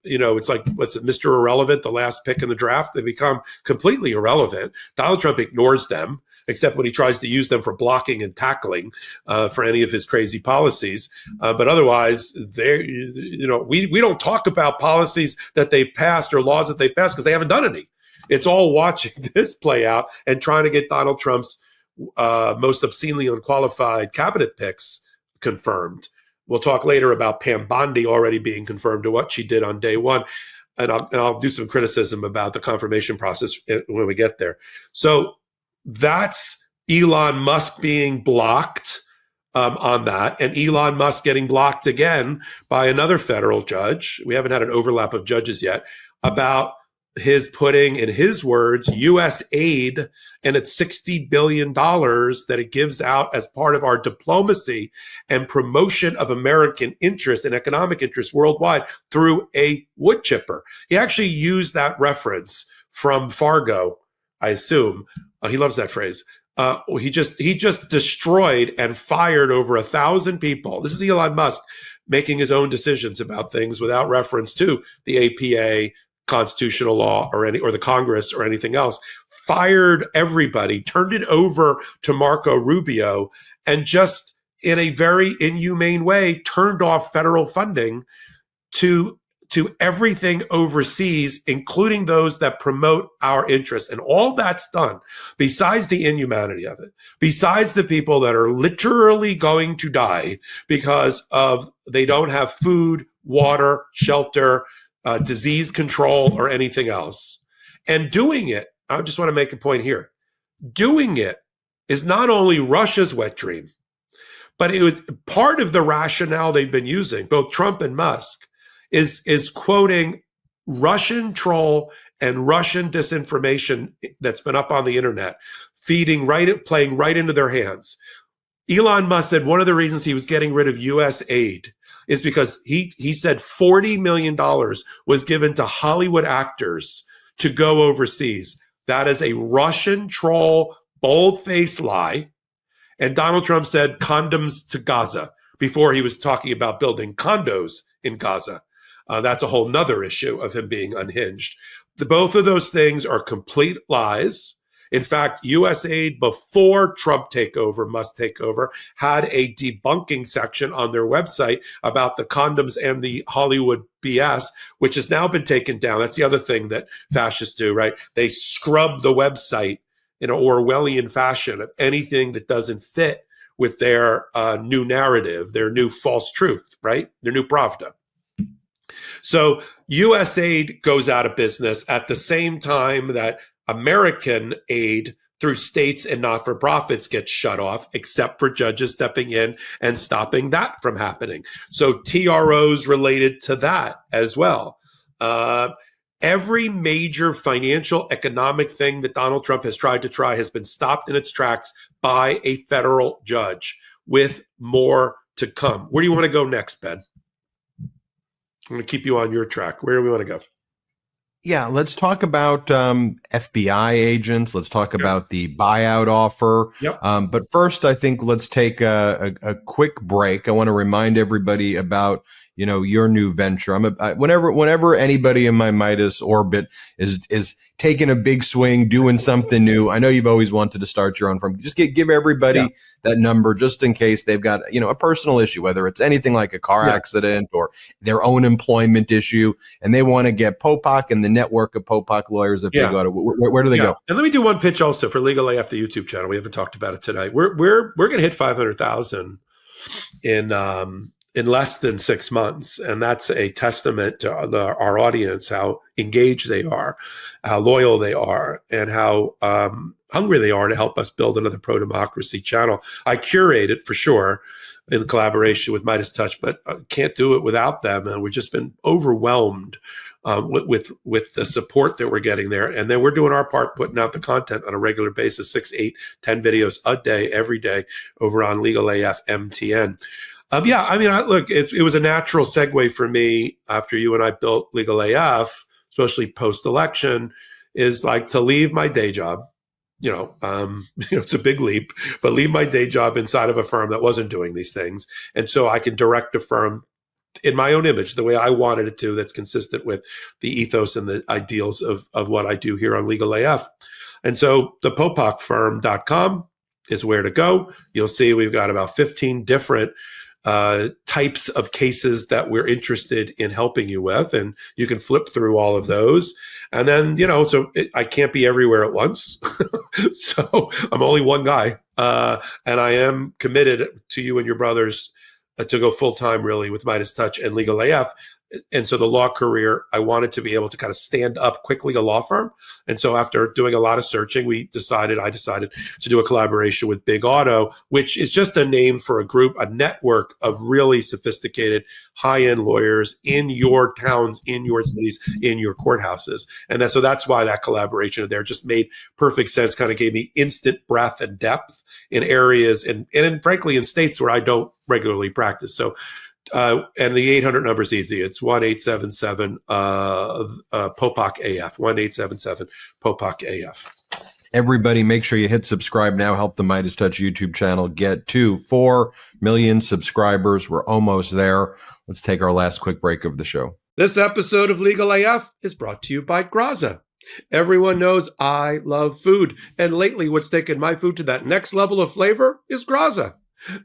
it's like, what's it, Mr. Irrelevant, the last pick in the draft? They become completely irrelevant. Donald Trump ignores them, except when he tries to use them for blocking and tackling for any of his crazy policies. But otherwise, we don't talk about policies that they've passed or laws that they've passed because they haven't done any. It's all watching this play out and trying to get Donald Trump's most obscenely unqualified cabinet picks confirmed. We'll talk later about Pam Bondi already being confirmed to what she did on day one. And I'll do some criticism about the confirmation process when we get there. So that's Elon Musk being blocked on that, and Elon Musk getting blocked again by another federal judge. We haven't had an overlap of judges yet about his putting, in his words, U.S. aid and its $60 billion that it gives out as part of our diplomacy and promotion of American interests and economic interests worldwide through a wood chipper. He actually used that reference from Fargo, I assume. He loves that phrase. He just destroyed and fired over 1,000 people. This is Elon Musk making his own decisions about things without reference to the APA, constitutional law, or the Congress or anything else. Fired everybody, turned it over to Marco Rubio, and just in a very inhumane way turned off federal funding to everything overseas, including those that promote our interests. And all that's done, besides the inhumanity of it, besides the people that are literally going to die because they don't have food, water, shelter, disease control, or anything else. And doing it, I just want to make a point here, doing it is not only Russia's wet dream, but it was part of the rationale they've been using, both Trump and Musk, is quoting Russian troll and Russian disinformation that's been up on the internet, playing right into their hands. Elon Musk said one of the reasons he was getting rid of U.S. aid is because he said $40 million was given to Hollywood actors to go overseas. That is a Russian troll, bold-faced lie. And Donald Trump said condoms to Gaza before he was talking about building condos in Gaza. That's a whole nother issue of him being unhinged. Both of those things are complete lies. In fact, USAID, before Trump Musk takeover, had a debunking section on their website about the condoms and the Hollywood BS, which has now been taken down. That's the other thing that fascists do, right? They scrub the website in an Orwellian fashion of anything that doesn't fit with their new narrative, their new false truth, right? Their new pravda. So U.S. aid goes out of business at the same time that American aid through states and not-for-profits gets shut off, except for judges stepping in and stopping that from happening. So TROs related to that as well. Every major financial economic thing that Donald Trump has tried has been stopped in its tracks by a federal judge, with more to come. Where do you want to go next, Ben? I'm going to keep you on your track. Where do we want to go? Yeah, let's talk about FBI agents. Let's talk about the buyout offer. Yep. But first, I think let's take a quick break. I want to remind everybody about your new venture. Whenever anybody in my Midas orbit is taking a big swing, doing something new. I know you've always wanted to start your own firm. Just give everybody that number just in case they've got a personal issue, whether it's anything like a car accident or their own employment issue, and they want to get Popok and the network of Popok lawyers. If they go to where do they go? And let me do one pitch also for Legal AF, the YouTube channel. We haven't talked about it tonight. We're going to hit 500,000 in less than 6 months. And that's a testament to our audience, how engaged they are, how loyal they are, and how hungry they are to help us build another pro-democracy channel. I curate it for sure in collaboration with Midas Touch, but can't do it without them. And we've just been overwhelmed with the support that we're getting there. And then we're doing our part, putting out the content on a regular basis, 6, 8, 10 videos a day, every day over on Legal AF MTN. Look, it was a natural segue for me after you and I built Legal AF, especially post-election, is like to leave my day job. It's a big leap, but leave my day job inside of a firm that wasn't doing these things. And so I can direct a firm in my own image, the way I wanted it to, that's consistent with the ethos and the ideals of what I do here on Legal AF. And so the popokfirm.com is where to go. You'll see we've got about 15 different types of cases that we're interested in helping you with, and you can flip through all of those. And then, I can't be everywhere at once. So I'm only one guy. And I am committed to you and your brothers to go full-time really with Midas Touch and Legal AF. And so the law career, I wanted to be able to kind of stand up quickly a law firm. And so after doing a lot of searching, I decided to do a collaboration with Big Auto, which is just a name for a group, a network of really sophisticated high-end lawyers in your towns, in your cities, in your courthouses. And so that's why that collaboration there just made perfect sense, kind of gave me instant breadth and depth in areas and frankly, in states where I don't regularly practice. So and the 800 number is easy. It's 1-877 Popok AF, 1-877 Popok AF. Everybody, make sure you hit subscribe now. Help the Midas Touch YouTube channel get to 4 million subscribers. We're almost there. Let's take our last quick break of the show. This episode of Legal AF is brought to you by Graza. Everyone knows I love food, and lately what's taken my food to that next level of flavor is Graza.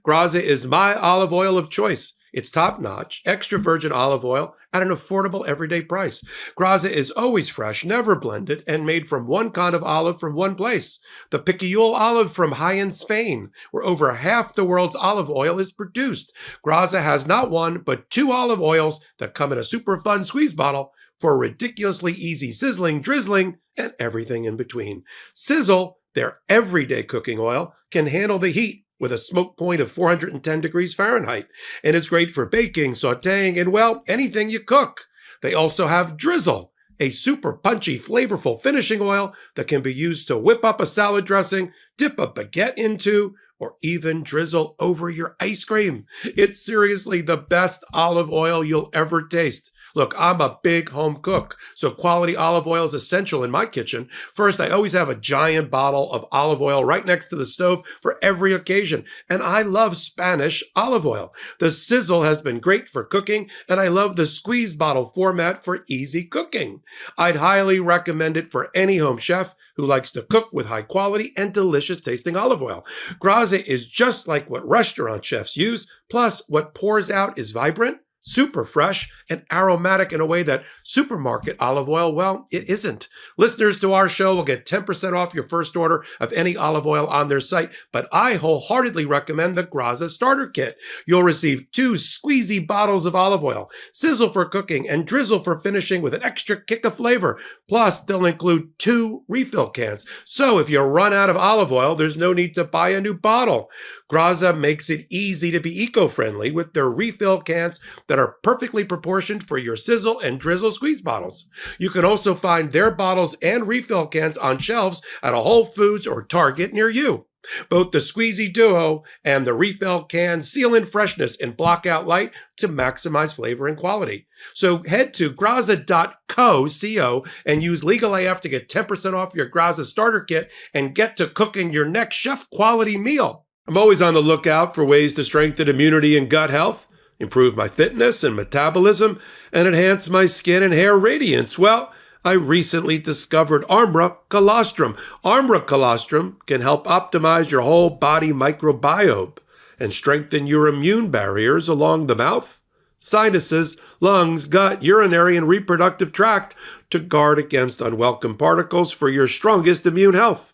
Graza is my olive oil of choice. It's top-notch, extra virgin olive oil at an affordable everyday price. Graza is always fresh, never blended, and made from one kind of olive from one place. The Picayune olive from high-end Spain, where over half the world's olive oil is produced. Graza has not one, but 2 olive oils that come in a super fun squeeze bottle for ridiculously easy sizzling, drizzling, and everything in between. Sizzle, their everyday cooking oil, can handle the heat with a smoke point of 410 degrees Fahrenheit, and it's great for baking, sautéing, and, well, anything you cook. They also have Drizzle, a super punchy, flavorful finishing oil that can be used to whip up a salad dressing, dip a baguette into, or even drizzle over your ice cream. It's seriously the best olive oil you'll ever taste. Look, I'm a big home cook, so quality olive oil is essential in my kitchen. First, I always have a giant bottle of olive oil right next to the stove for every occasion, and I love Spanish olive oil. The sizzle has been great for cooking, and I love the squeeze bottle format for easy cooking. I'd highly recommend it for any home chef who likes to cook with high quality and delicious tasting olive oil. Graza is just like what restaurant chefs use, plus what pours out is vibrant, super fresh and aromatic in a way that supermarket olive oil, well, it isn't. Listeners to our show will get 10% off your first order of any olive oil on their site, but I wholeheartedly recommend the Graza Starter Kit. You'll receive 2 squeezy bottles of olive oil, sizzle for cooking and drizzle for finishing with an extra kick of flavor. Plus, they'll include 2 refill cans. So if you run out of olive oil, there's no need to buy a new bottle. Graza makes it easy to be eco-friendly with their refill cans that are perfectly proportioned for your sizzle and drizzle squeeze bottles. You can also find their bottles and refill cans on shelves at a Whole Foods or Target near you. Both the Squeezy Duo and the refill can seal in freshness and block out light to maximize flavor and quality. So head to graza.co, and use Legal AF to get 10% off your Graza Starter Kit and get to cooking your next chef-quality meal. I'm always on the lookout for ways to strengthen immunity and gut health, improve my fitness and metabolism, and enhance my skin and hair radiance. Well, I recently discovered Armra Colostrum. Armra Colostrum can help optimize your whole body microbiome and strengthen your immune barriers along the mouth, sinuses, lungs, gut, urinary, and reproductive tract to guard against unwelcome particles for your strongest immune health.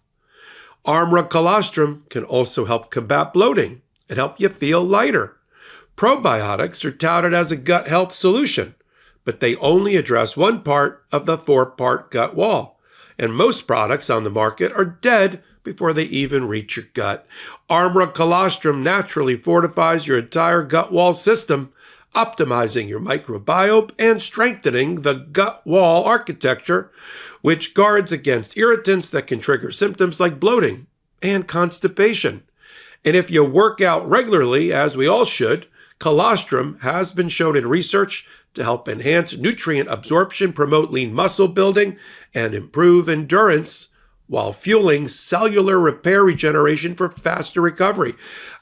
Armra Colostrum can also help combat bloating and help you feel lighter. Probiotics are touted as a gut health solution, but they only address one part of the 4-part gut wall. And most products on the market are dead before they even reach your gut. Armra Colostrum naturally fortifies your entire gut wall system, optimizing your microbiome and strengthening the gut wall architecture, which guards against irritants that can trigger symptoms like bloating and constipation. And if you work out regularly, as we all should, colostrum has been shown in research to help enhance nutrient absorption, promote lean muscle building, and improve endurance while fueling cellular repair regeneration for faster recovery.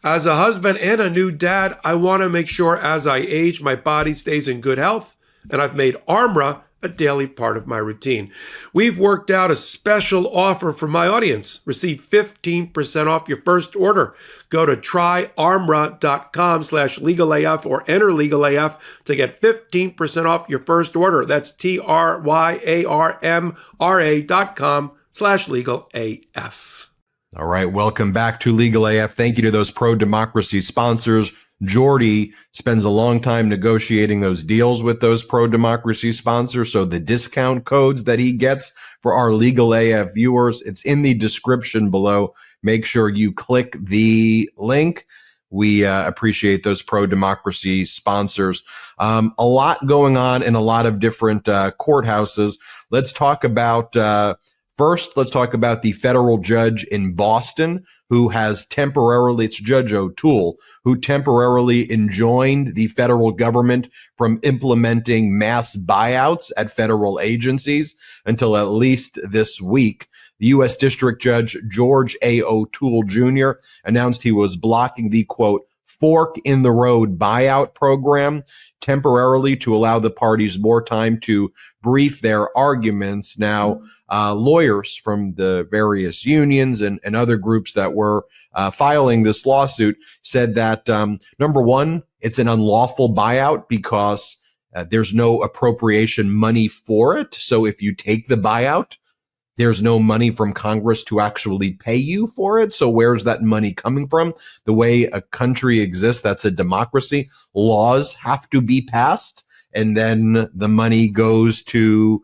As a husband and a new dad, I want to make sure as I age, my body stays in good health, and I've made Armra a daily part of my routine. We've worked out a special offer for my audience. Receive 15% off your first order. Go to tryarmra.com/legalaf or enter legalaf to get 15% off your first order. That's tryarmra.com/legalaf. All right, welcome back to Legal AF. Thank you to those pro-democracy sponsors. Jordy spends a long time negotiating those deals with those pro-democracy sponsors. So the discount codes that he gets for our Legal AF viewers, it's in the description below. Make sure you click the link. We appreciate those pro-democracy sponsors. A lot going on in a lot of different courthouses. Let's talk about first, let's talk about the federal judge in Boston who has temporarily, it's Judge O'Toole, who temporarily enjoined the federal government from implementing mass buyouts at federal agencies until at least this week. The U.S. District Judge George A. O'Toole Jr. announced he was blocking the, quote, fork in the road buyout program temporarily to allow the parties more time to brief their arguments. Now, lawyers from the various unions and other groups that were filing this lawsuit said that, number one, it's an unlawful buyout because there's no appropriation money for it. So if you take the buyout, there's no money from Congress to actually pay you for it. So where's that money coming from? The way a country exists, that's a democracy. Laws have to be passed, and then the money goes to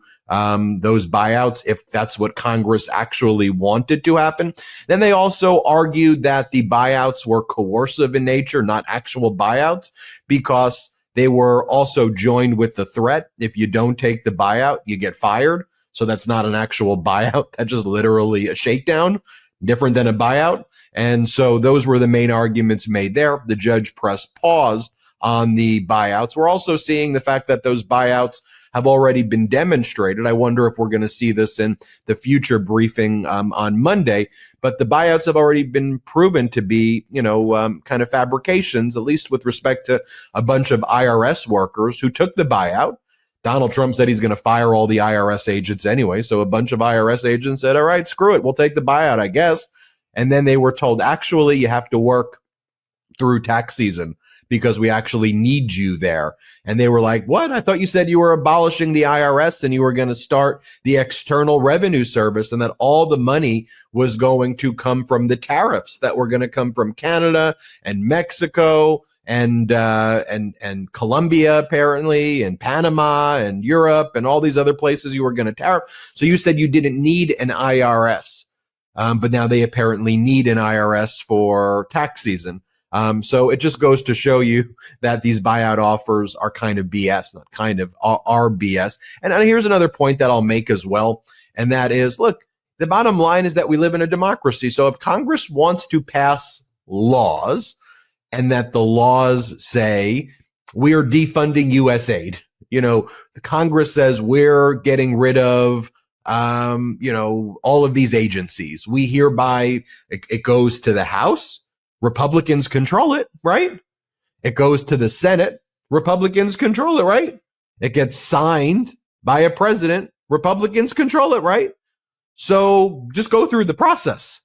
those buyouts if that's what Congress actually wanted to happen. Then they also argued that the buyouts were coercive in nature, not actual buyouts, because they were also joined with the threat. If you don't take the buyout, you get fired. So that's not an actual buyout. That's just literally a shakedown, different than a buyout. And so those were the main arguments made there. The judge pressed pause on the buyouts. We're also seeing the fact that those buyouts have already been demonstrated. I wonder if we're going to see this in the future briefing on Monday. But the buyouts have already been proven to be, kind of fabrications, at least with respect to a bunch of IRS workers who took the buyout. Donald Trump said he's going to fire all the IRS agents anyway. So a bunch of IRS agents said, all right, screw it. We'll take the buyout, I guess. And then they were told, actually, you have to work through tax season because we actually need you there. And they were like, what? I thought you said you were abolishing the IRS and you were going to start the External Revenue Service, and that all the money was going to come from the tariffs that were going to come from Canada and Mexico and Colombia, apparently, and Panama and Europe and all these other places you were going to tariff. So you said you didn't need an IRS, but now they apparently need an IRS for tax season. So it just goes to show you that these buyout offers are kind of BS, not kind of, are BS. And here's another point that I'll make as well, and that is, look, the bottom line is that we live in a democracy. So if Congress wants to pass laws, and that the laws say we are defunding U.S. aid, the Congress says we're getting rid of, all of these agencies. We hereby, it goes to the House. Republicans control it, right? It goes to the Senate. Republicans control it, right? It gets signed by a president. Republicans control it, right? So just go through the process.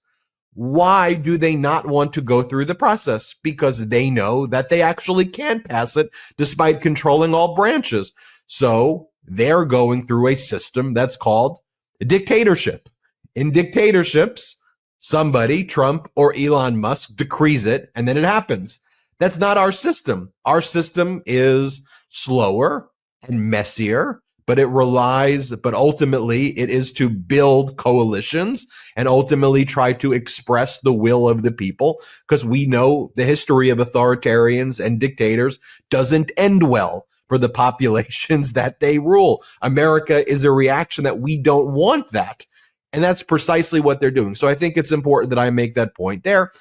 Why do they not want to go through the process? Because they know that they actually can pass it despite controlling all branches. So they're going through a system that's called a dictatorship. In dictatorships, somebody, Trump or Elon Musk, decrees it, and then it happens. That's not our system. Our system is slower and messier, but ultimately it is to build coalitions and ultimately try to express the will of the people, because we know the history of authoritarians and dictators doesn't end well for the populations that they rule. America is a reaction that we don't want that. And that's precisely what they're doing. So I think it's important that I make that point there.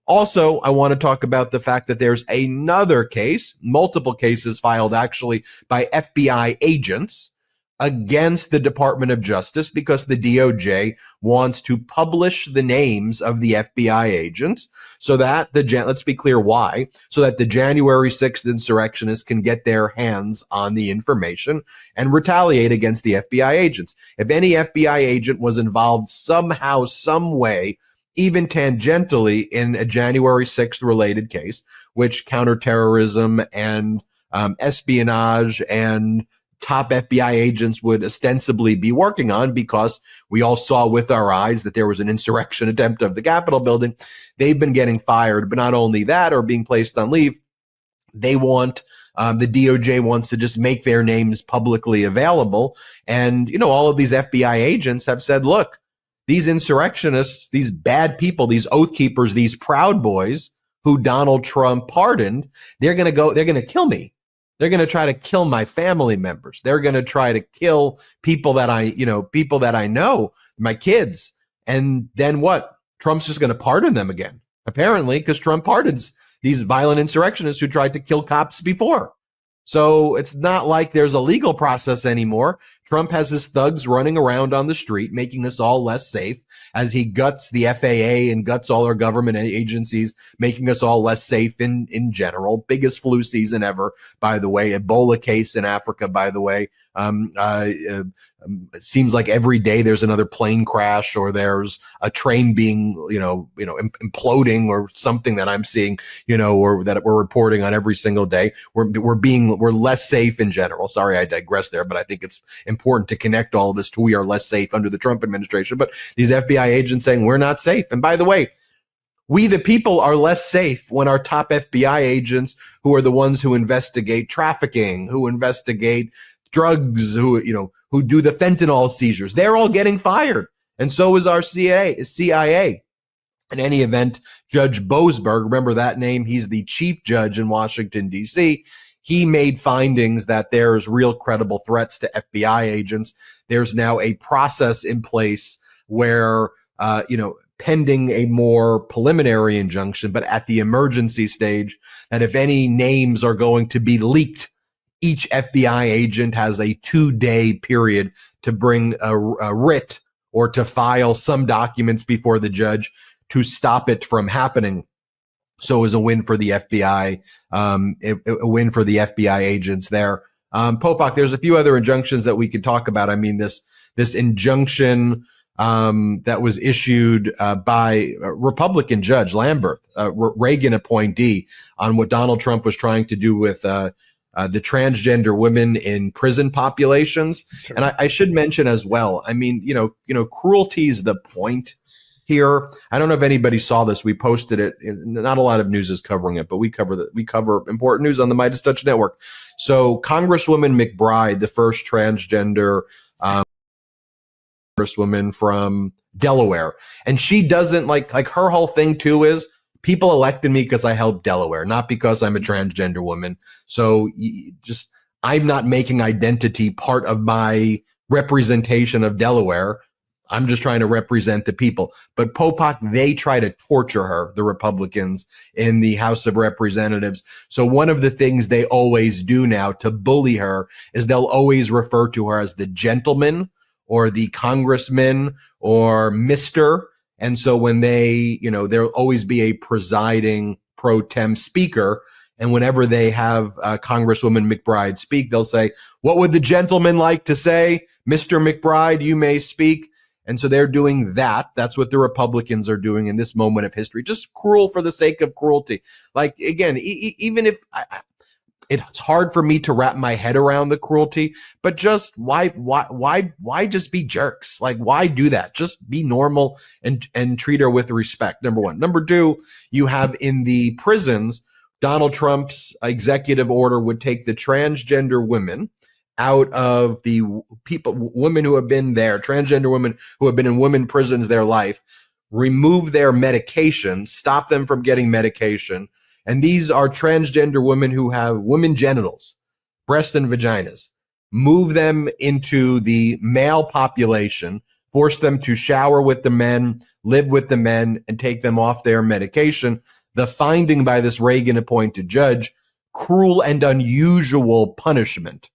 Also, I want to talk about the fact that there's another case, multiple cases filed actually by FBI agents against the Department of Justice, because the DOJ wants to publish the names of the FBI agents so that let's be clear why, so that the January 6th insurrectionists can get their hands on the information and retaliate against the FBI agents. If any FBI agent was involved somehow, some way, even tangentially in a January 6th related case, which counterterrorism and espionage and top FBI agents would ostensibly be working on, because we all saw with our eyes that there was an insurrection attempt of the Capitol building. They've been getting fired, but not only that, or being placed on leave, they want, the DOJ wants to just make their names publicly available. And, all of these FBI agents have said, look, these insurrectionists, these bad people, these oath keepers, these Proud Boys who Donald Trump pardoned, they're going to kill me. They're going to try to kill my family members. They're going to try to kill people that I know, my kids. And then what? Trump's just going to pardon them again, apparently, because Trump pardons these violent insurrectionists who tried to kill cops before. So it's not like there's a legal process anymore. Trump has his thugs running around on the street, making us all less safe as he guts the FAA and guts all our government agencies, making us all less safe in general. Biggest flu season ever, by the way. Ebola case in Africa, by the way. It seems like every day there's another plane crash, or there's a train being, imploding, or something that I'm seeing, or that we're reporting on every single day. We're less safe in general. Sorry, I digress there, but I think it's important to connect all of this to we are less safe under the Trump administration. But these FBI agents saying we're not safe. And by the way, we, the people, are less safe when our top FBI agents, who are the ones who investigate trafficking, who investigate drugs, who do the fentanyl seizures, they're all getting fired. And so is our CIA. In any event, Judge Boasberg, remember that name? He's the chief judge in Washington, D.C. He made findings that there's real credible threats to FBI agents. There's now a process in place where, pending a more preliminary injunction, but at the emergency stage, that if any names are going to be leaked, each FBI agent has a 2-day period to bring a writ or to file some documents before the judge to stop it from happening. So it was a win for the FBI, a win for the FBI agents there. Popok, there's a few other injunctions that we could talk about. I mean, this injunction that was issued by a Republican Judge Lambert, Reagan appointee, on what Donald Trump was trying to do with the transgender women in prison populations. Sure. And I should mention as well, I mean, cruelty is the point here. I don't know if anybody saw this. We posted it. Not a lot of news is covering it, but we cover important news on the Midas Touch Network. So Congresswoman McBride, the first transgender congresswoman from Delaware, and she doesn't like her whole thing too is people elected me because I helped Delaware, not because I'm a transgender woman. So I'm not making identity part of my representation of Delaware. I'm just trying to represent the people. But Popok, they try to torture her, the Republicans in the House of Representatives. So one of the things they always do now to bully her is they'll always refer to her as the gentleman or the congressman or Mr. And so when there'll always be a presiding pro tem speaker. And whenever they have Congresswoman McBride speak, they'll say, "What would the gentleman like to say? Mr. McBride, you may speak." And so they're doing that. That's what the Republicans are doing in this moment of history. Just cruel for the sake of cruelty. Like, again, even if it's hard for me to wrap my head around the cruelty, but just why just be jerks? Like, why do that? Just be normal and treat her with respect. Number one. Number two, you have in the prisons, Donald Trump's executive order would take the transgender women out of the women who have been there, transgender women who have been in women prisons their life, remove their medication, stop them from getting medication. And these are transgender women who have women genitals, breasts and vaginas. Move them into the male population, force them to shower with the men, live with the men, and take them off their medication. The finding by this Reagan-appointed judge, cruel and unusual punishment.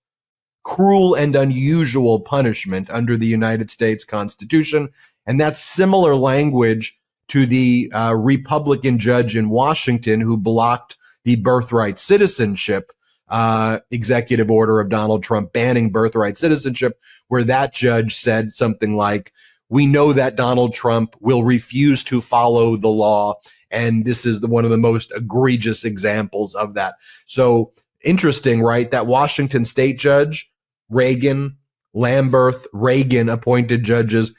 Cruel and unusual punishment under the United States Constitution. And that's similar language to the Republican judge in Washington who blocked the birthright citizenship executive order of Donald Trump banning birthright citizenship, where that judge said something like, "We know that Donald Trump will refuse to follow the law, and this is one of the most egregious examples of that." So interesting, right? That Washington state judge, Reagan, Lambert, Reagan appointed judges,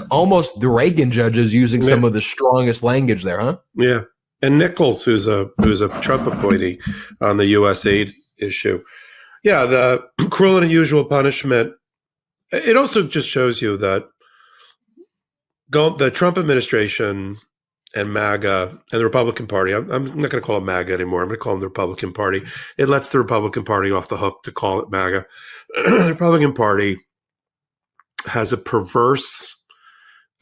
almost the Reagan judges using some of the strongest language there, huh? Yeah. And Nichols, who's a Trump appointee on the U.S. aid issue. Yeah, the cruel and unusual punishment. It also just shows you that the Trump administration and MAGA and the Republican Party, I'm not going to call it MAGA anymore. I'm going to call them the Republican Party. It lets the Republican Party off the hook to call it MAGA. The Republican Party has a perverse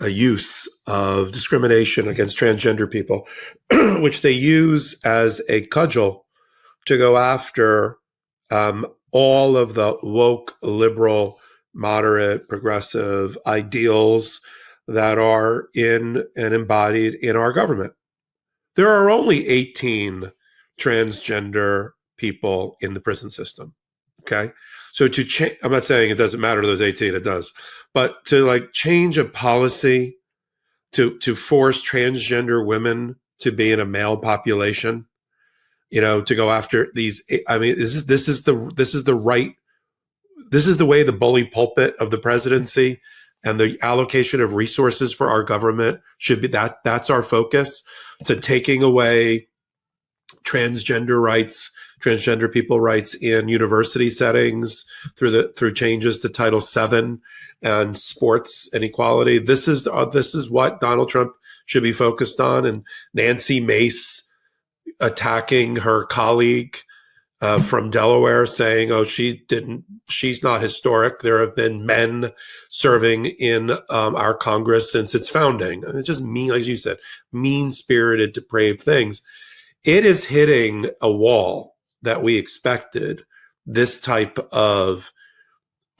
use of discrimination against transgender people, which they use as a cudgel to go after all of the woke, liberal, moderate, progressive ideals that are in and embodied in our government. There are only 18 transgender people in the prison system. Okay. So to change, I'm not saying it doesn't matter to those 18, it does, but to change a policy to force transgender women to be in a male population, to go after these. I mean, this is the way the bully pulpit of the presidency and the allocation of resources for our government should be. That's our focus, to taking away transgender rights, transgender people rights in university settings through changes to Title VII and sports and equality. This is what Donald Trump should be focused on. And Nancy Mace attacking her colleague from Delaware, saying, "Oh, she's not historic. There have been men serving in our Congress since its founding." And it's just mean, like you said, mean-spirited, depraved things. It is hitting a wall that we expected. This type of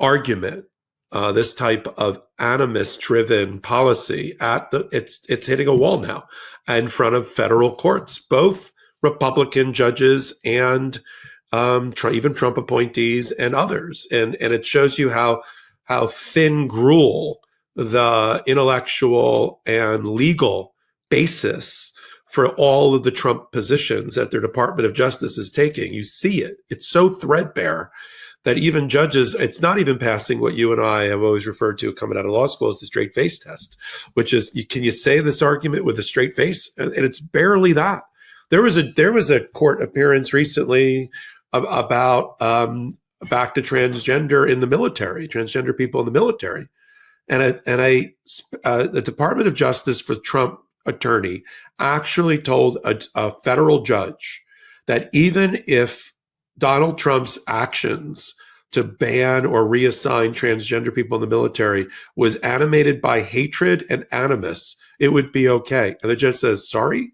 argument, this type of animus-driven policy it's hitting a wall now in front of federal courts, both Republican judges and even Trump appointees and others. And it shows you how thin gruel the intellectual and legal basis for all of the Trump positions that their Department of Justice is taking. You see it. It's so threadbare that even judges, it's not even passing what you and I have always referred to coming out of law school as the straight face test, which is, can you say this argument with a straight face? And it's barely that. There was a court appearance recently about back to transgender in the military, transgender people in the military. And the Department of Justice for Trump attorney actually told a federal judge that even if Donald Trump's actions to ban or reassign transgender people in the military was animated by hatred and animus, it would be okay. And the judge says, sorry?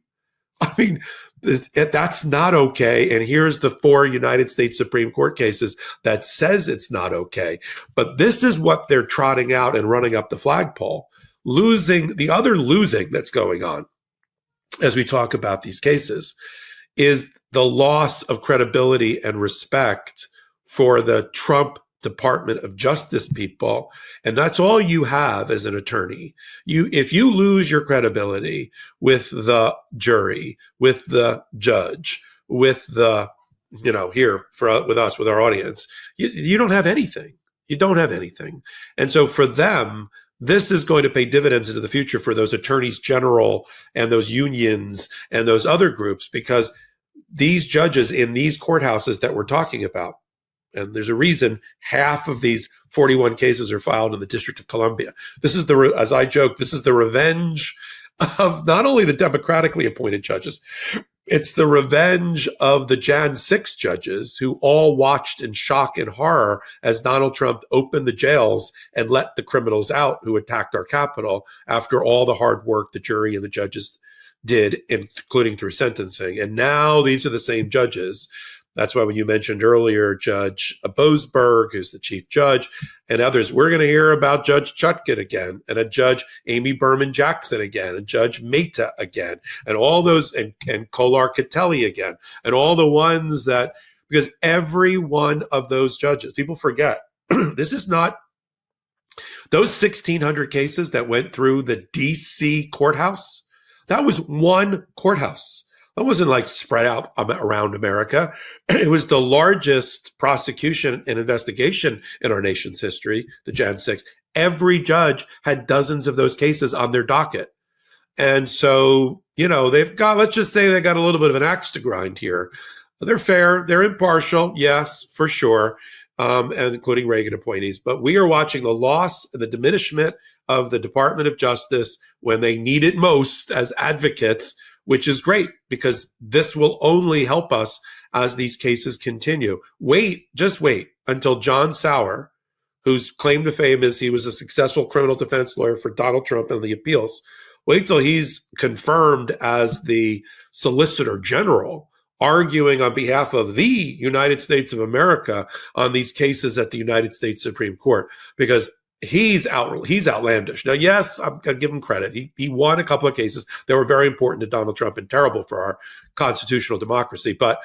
I mean, that's not okay. And here's the 4 United States Supreme Court cases that says it's not okay. But this is what they're trotting out and running up the flagpole. The other losing that's going on as we talk about these cases is the loss of credibility and respect for the Trump Department of Justice people. And that's all you have as an attorney. If you lose your credibility with the jury, with the judge, with the, with us, with our audience, you don't have anything. You don't have anything. And so for them, this is going to pay dividends into the future for those attorneys general and those unions and those other groups, because these judges in these courthouses that we're talking about, and there's a reason half of these 41 cases are filed in the District of Columbia. This is as I joke, this is the revenge of not only the democratically appointed judges, it's the revenge of the Jan 6 judges who all watched in shock and horror as Donald Trump opened the jails and let the criminals out who attacked our Capitol after all the hard work the jury and the judges did, including through sentencing. And now these are the same judges. That's why when you mentioned earlier Judge Boasberg, who's the chief judge, and others, we're going to hear about Judge Chutkan again, and a Judge Amy Berman Jackson again, and Judge Mehta again, and all those, and Kolar Catelli again, and all the ones that, because every one of those judges, people forget, this is not, those 1,600 cases that went through the DC courthouse, that was one courthouse. That wasn't like spread out around America. It was the largest prosecution and investigation in our nation's history, the Jan 6. Every judge had dozens of those cases on their docket. And so, they've got, let's just say they got a little bit of an axe to grind here. They're fair. They're impartial. Yes, for sure. And including Reagan appointees. But we are watching the loss and the diminishment of the Department of Justice when they need it most as advocates, which is great because this will only help us as these cases continue. Just wait until John Sauer, whose claim to fame is he was a successful criminal defense lawyer for Donald Trump and the appeals. Wait till he's confirmed as the Solicitor General, arguing on behalf of the United States of America on these cases at the United States Supreme Court, because he's outlandish. Now, yes, I'm going to give him credit. He won a couple of cases that were very important to Donald Trump and terrible for our constitutional democracy. But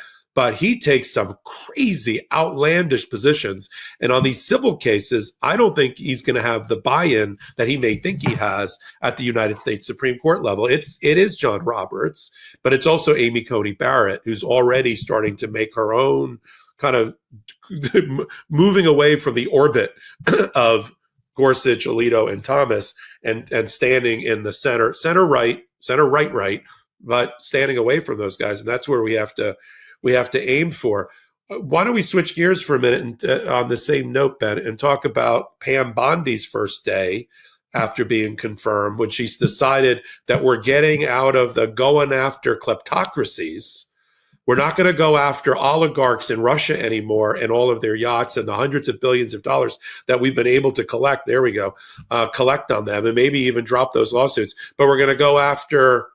he takes some crazy, outlandish positions. And on these civil cases, I don't think he's going to have the buy-in that he may think he has at the United States Supreme Court level. It is John Roberts, but it's also Amy Coney Barrett, who's already starting to make her own kind of moving away from the orbit of Gorsuch, Alito, and Thomas, and standing in the center right, but standing away from those guys, and that's where we have to aim for. Why don't we switch gears for a minute and, on the same note, Ben, and talk about Pam Bondi's first day after being confirmed, when she's decided that we're getting out of the going after kleptocracies. We're not going to go after oligarchs in Russia anymore and all of their yachts and the hundreds of billions of dollars that we've been able to collect. There we go. Collect on them and maybe even drop those lawsuits. But we're going to go after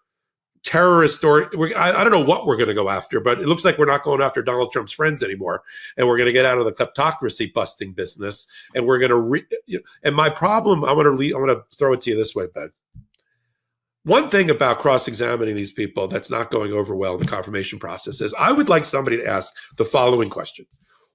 terrorists, or I don't know what we're going to go after, but it looks like we're not going after Donald Trump's friends anymore. And we're going to get out of the kleptocracy busting business. And we're going to, and my problem, I'm going to throw it to you this way, Ben. One thing about cross-examining these people that's not going over well in the confirmation process is I would like somebody to ask the following question.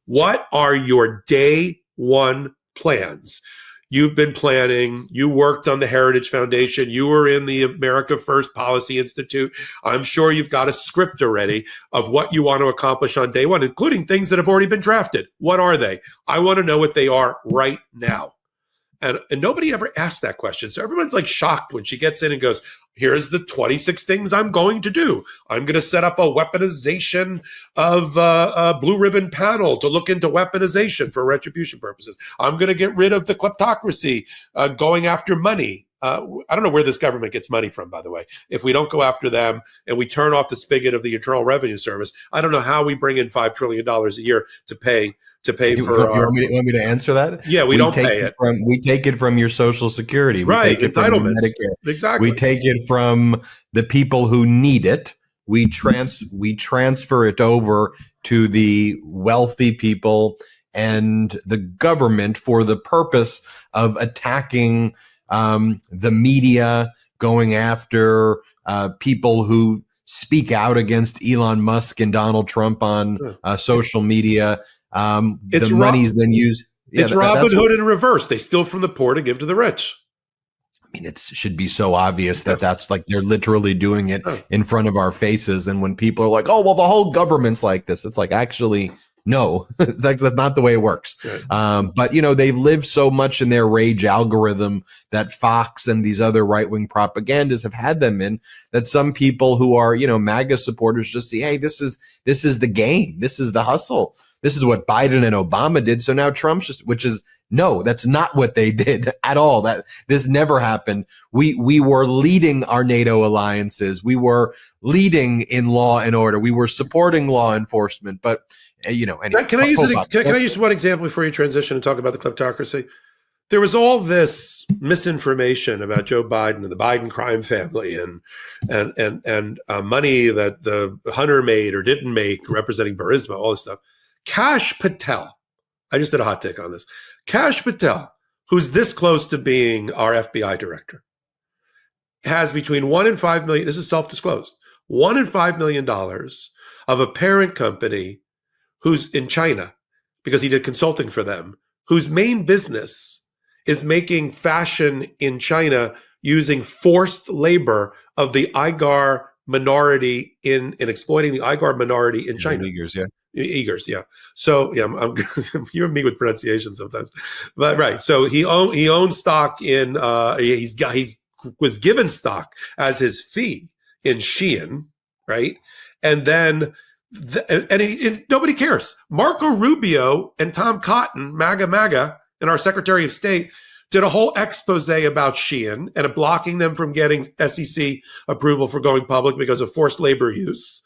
What are your day one plans? You've been planning. You worked on the Heritage Foundation. You were in the America First Policy Institute. I'm sure you've got a script already of what you want to accomplish on day one, including things that have already been drafted. What are they? I want to know what they are right now. And nobody ever asked that question. So everyone's like shocked when she gets in and goes, here's the 26 things I'm going to do. I'm going to set up a weaponization of a blue ribbon panel to look into weaponization for retribution purposes. I'm going to get rid of the kleptocracy, going after money. I don't know where this government gets money from, by the way. If we don't go after them and we turn off the spigot of the Internal Revenue Service, I don't know how we bring in $5 trillion a year to pay for you want me to answer that? Yeah, we don't pay it. We take it from your Social Security. We right, take it from Medicare. Exactly. We take it from the people who need it. We transfer it over to the wealthy people and the government for the purpose of attacking the media, going after people who speak out against Elon Musk and Donald Trump on social media. The money's then used. Yeah, it's Robin Hood in reverse. They steal from the poor to give to the rich. I mean, it should be so obvious that that's like they're literally doing it in front of our faces. And when people are like, "Oh, well, the whole government's like this," it's like, actually, no, that's not the way it works. Right. But they live so much in their rage algorithm that Fox and these other right-wing propagandas have had them in, that some people who are MAGA supporters just see, hey, this is the game, this is the hustle. This is what Biden and Obama did. So now Trump's no, that's not what they did at all. This never happened. We were leading our NATO alliances. We were leading in law and order. We were supporting law enforcement. But anyway, can I use one example before you transition and talk about the kleptocracy? There was all this misinformation about Joe Biden and the Biden crime family and money that the Hunter made or didn't make representing Burisma, all this stuff. Kash Patel, I just did a hot take on this. Kash Patel, who's this close to being our FBI director, has between $1 and $5 million. This is self-disclosed. $1 and $5 million of a parent company who's in China because he did consulting for them, whose main business is making fashion in China using forced labor of the Uyghur minority in exploiting the Uyghur minority in China. Uyghurs, yeah. So yeah, I'm you and me with pronunciation sometimes, but right. So he owns stock in he was given stock as his fee in Shein, right? And then nobody cares. Marco Rubio and Tom Cotton, MAGA, and our Secretary of State did a whole expose about Shein and blocking them from getting SEC approval for going public because of forced labor use.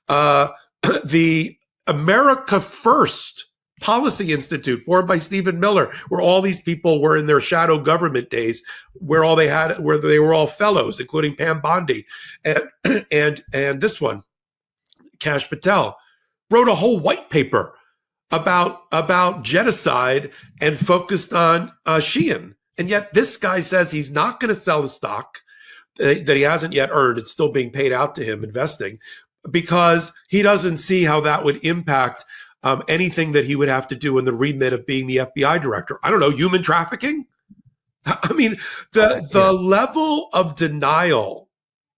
The America First Policy Institute, formed by Stephen Miller, where all these people were in their shadow government days, where they were all fellows, including Pam Bondi, and this one, Kash Patel, wrote a whole white paper about genocide and focused on Shein. And yet this guy says he's not going to sell the stock that he hasn't yet earned. It's still being paid out to him investing, because he doesn't see how that would impact anything that he would have to do in the remit of being the FBI director. I don't know, human trafficking? I mean, the level of denial,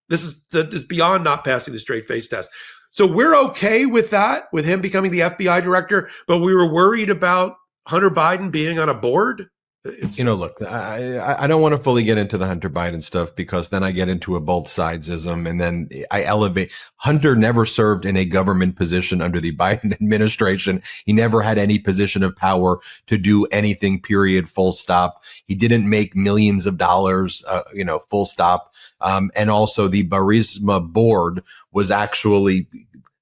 this is beyond not passing the straight face test. So we're okay with that, with him becoming the FBI director, but we were worried about Hunter Biden being on a board? Look, I don't want to fully get into the Hunter Biden stuff, because then I get into a both sidesism, and then I elevate. Hunter never served in a government position under the Biden administration. He never had any position of power to do anything, period, full stop. He didn't make millions of dollars, full stop. And also the Burisma board was actually,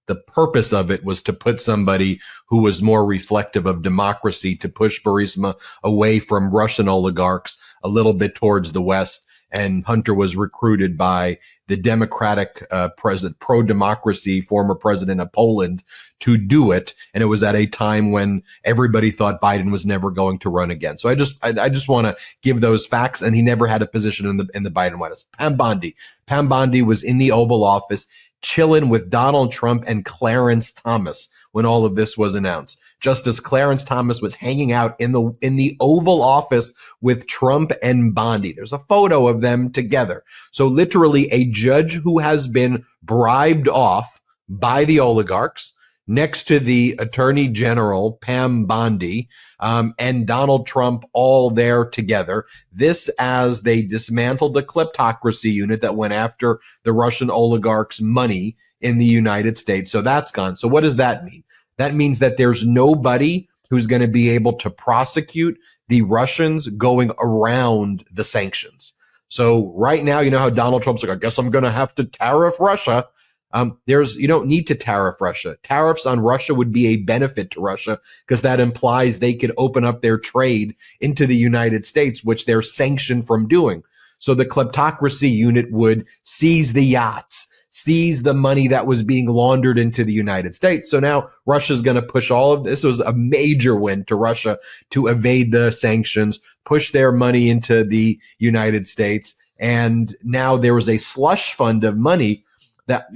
the purpose of it was to put somebody who was more reflective of democracy, to push Burisma away from Russian oligarchs a little bit towards the West. And Hunter was recruited by the Democratic president, pro-democracy, former president of Poland, to do it. And it was at a time when everybody thought Biden was never going to run again. So I just want to give those facts. And he never had a position in the Biden White House. Pam Bondi was in the Oval Office, chilling with Donald Trump and Clarence Thomas when all of this was announced. Justice Clarence Thomas was hanging out in the Oval Office with Trump and Bondi. There's a photo of them together. So literally a judge who has been bribed off by the oligarchs next to the Attorney General, Pam Bondi, and Donald Trump all there together. This as they dismantled the kleptocracy unit that went after the Russian oligarchs' money in the United States. So that's gone. So what does that mean? That means that there's nobody who's going to be able to prosecute the Russians going around the sanctions. So right now, you know how Donald Trump's like, I guess I'm going to have to tariff Russia. You don't need to tariff Russia. Tariffs on Russia would be a benefit to Russia because that implies they could open up their trade into the United States, which they're sanctioned from doing. So the kleptocracy unit would seize the yachts, seize the money that was being laundered into the United States. So now Russia's going to push all of this. It was a major win to Russia to evade the sanctions, push their money into the United States. And now there was a slush fund of money that,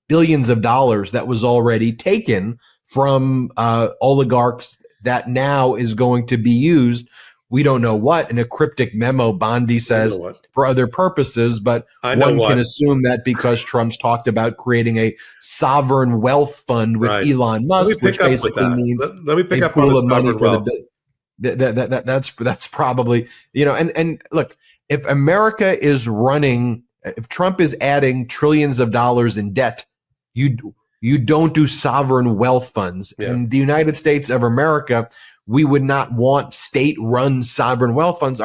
billions of dollars that was already taken from oligarchs that now is going to be used. We don't know what. In a cryptic memo, Bondi says for other purposes, but one can assume that because Trump's talked about creating a sovereign wealth fund with Elon Musk, which basically means let me pick a up on pool of money sovereign for wealth. that's probably, and look, if America is running, if Trump is adding trillions of dollars in debt, you don't do sovereign wealth funds. Yeah. In the United States of America, we would not want state-run sovereign wealth funds.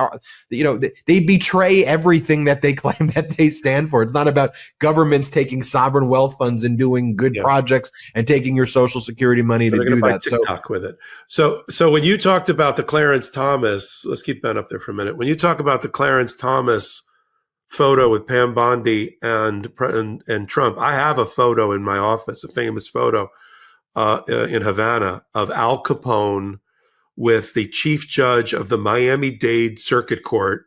They betray everything that they claim that they stand for. It's not about governments taking sovereign wealth funds and doing good projects and taking your Social Security money to do that. TikTok with it. So when you talked about the Clarence Thomas, let's keep Ben up there for a minute. When you talk about the Clarence Thomas photo with Pam Bondi and Trump, I have a photo in my office, a famous photo in Havana of Al Capone with the chief judge of the Miami-Dade Circuit Court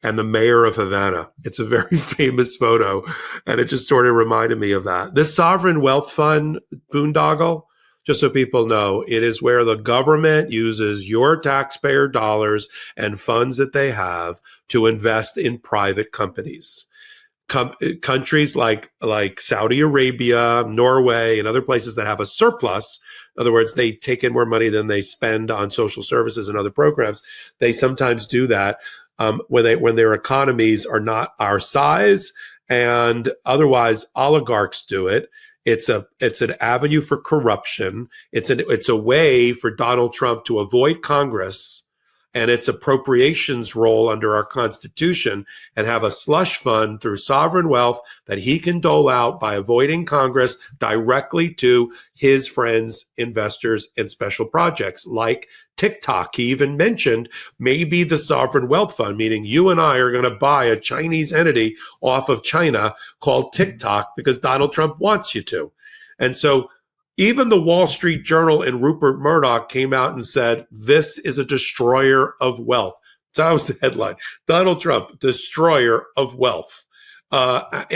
and the mayor of Havana. It's a very famous photo, and it just sort of reminded me of that. This sovereign wealth fund, boondoggle, just so people know, it is where the government uses your taxpayer dollars and funds that they have to invest in private companies. Countries like Saudi Arabia, Norway, and other places that have a surplus, in other words, they take in more money than they spend on social services and other programs. They sometimes do that when their economies are not our size, and otherwise oligarchs do it. It's an avenue for corruption. It's a way for Donald Trump to avoid Congress and its appropriations role under our Constitution and have a slush fund through sovereign wealth that he can dole out by avoiding Congress directly to his friends, investors, and special projects like TikTok. He even mentioned maybe the sovereign wealth fund, meaning you and I are going to buy a Chinese entity off of China called TikTok because Donald Trump wants you to. And so even the Wall Street Journal and Rupert Murdoch came out and said, this is a destroyer of wealth. That was the headline. Donald Trump, destroyer of wealth. But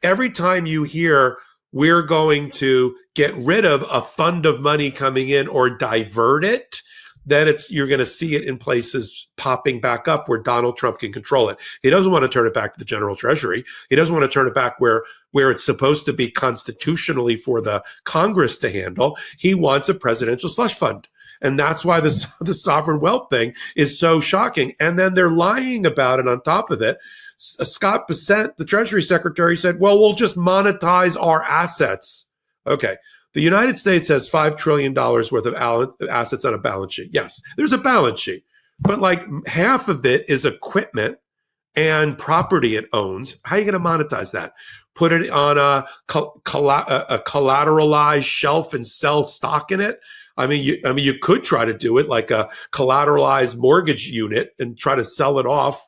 every time you hear we're going to get rid of a fund of money coming in or divert it, then you're going to see it in places popping back up where Donald Trump can control it. He doesn't want to turn it back to the General Treasury. He doesn't want to turn it back where it's supposed to be constitutionally for the Congress to handle. He wants a presidential slush fund. And that's why the sovereign wealth thing is so shocking. And then they're lying about it on top of it. Scott Bessent, the Treasury Secretary, said, well, we'll just monetize our assets. Okay. The United States has $5 trillion worth of assets on a balance sheet. Yes, there's a balance sheet, but like half of it is equipment and property it owns. How are you going to monetize that? Put it on a collateralized shelf and sell stock in it? I mean, you could try to do it like a collateralized mortgage unit and try to sell it off,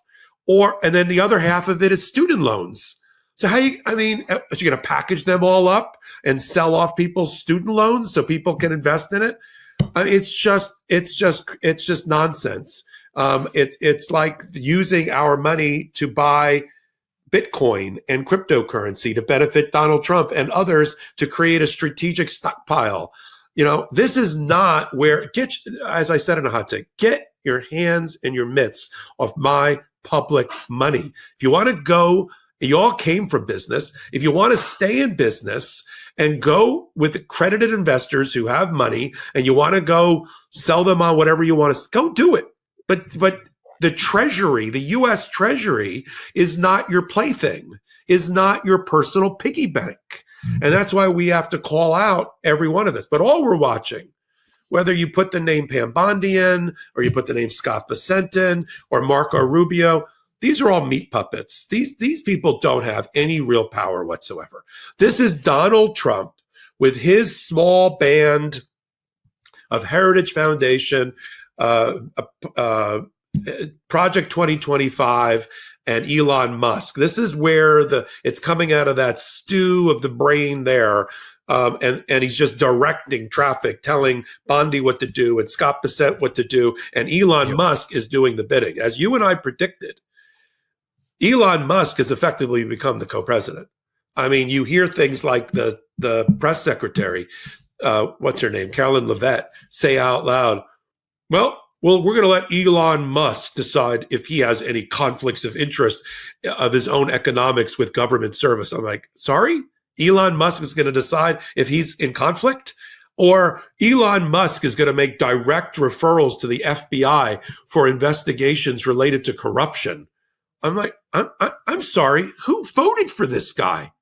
and then the other half of it is student loans. So are you going to package them all up and sell off people's student loans so people can invest in it? It's just nonsense. It's like using our money to buy Bitcoin and cryptocurrency to benefit Donald Trump and others to create a strategic stockpile. This is not where, as I said in a hot take, get your hands and your mitts off my public money. If you want to go, you all came from business. If you want to stay in business and go with accredited investors who have money and you want to go sell them on whatever you want to, go do it. But the Treasury, the U.S. Treasury is not your plaything, is not your personal piggy bank. And that's why we have to call out every one of this. But all we're watching, whether you put the name Pam Bondi in, or you put the name Scott Bessent in, or Marco Rubio, these are all meat puppets. These people don't have any real power whatsoever. This is Donald Trump with his small band of Heritage Foundation, Project 2025, and Elon Musk. This is where it's coming out of that stew of the brain there. And he's just directing traffic, telling Bondi what to do and Scott Bessent what to do. And Elon Musk is doing the bidding. As you and I predicted, Elon Musk has effectively become the co-president. I mean, you hear things like the press secretary, what's her name, Carolyn Levitt, say out loud, well, we're going to let Elon Musk decide if he has any conflicts of interest of his own economics with government service. I'm like, sorry? Elon Musk is going to decide if he's in conflict? Or Elon Musk is going to make direct referrals to the FBI for investigations related to corruption? I'm like, I'm sorry. Who voted for this guy?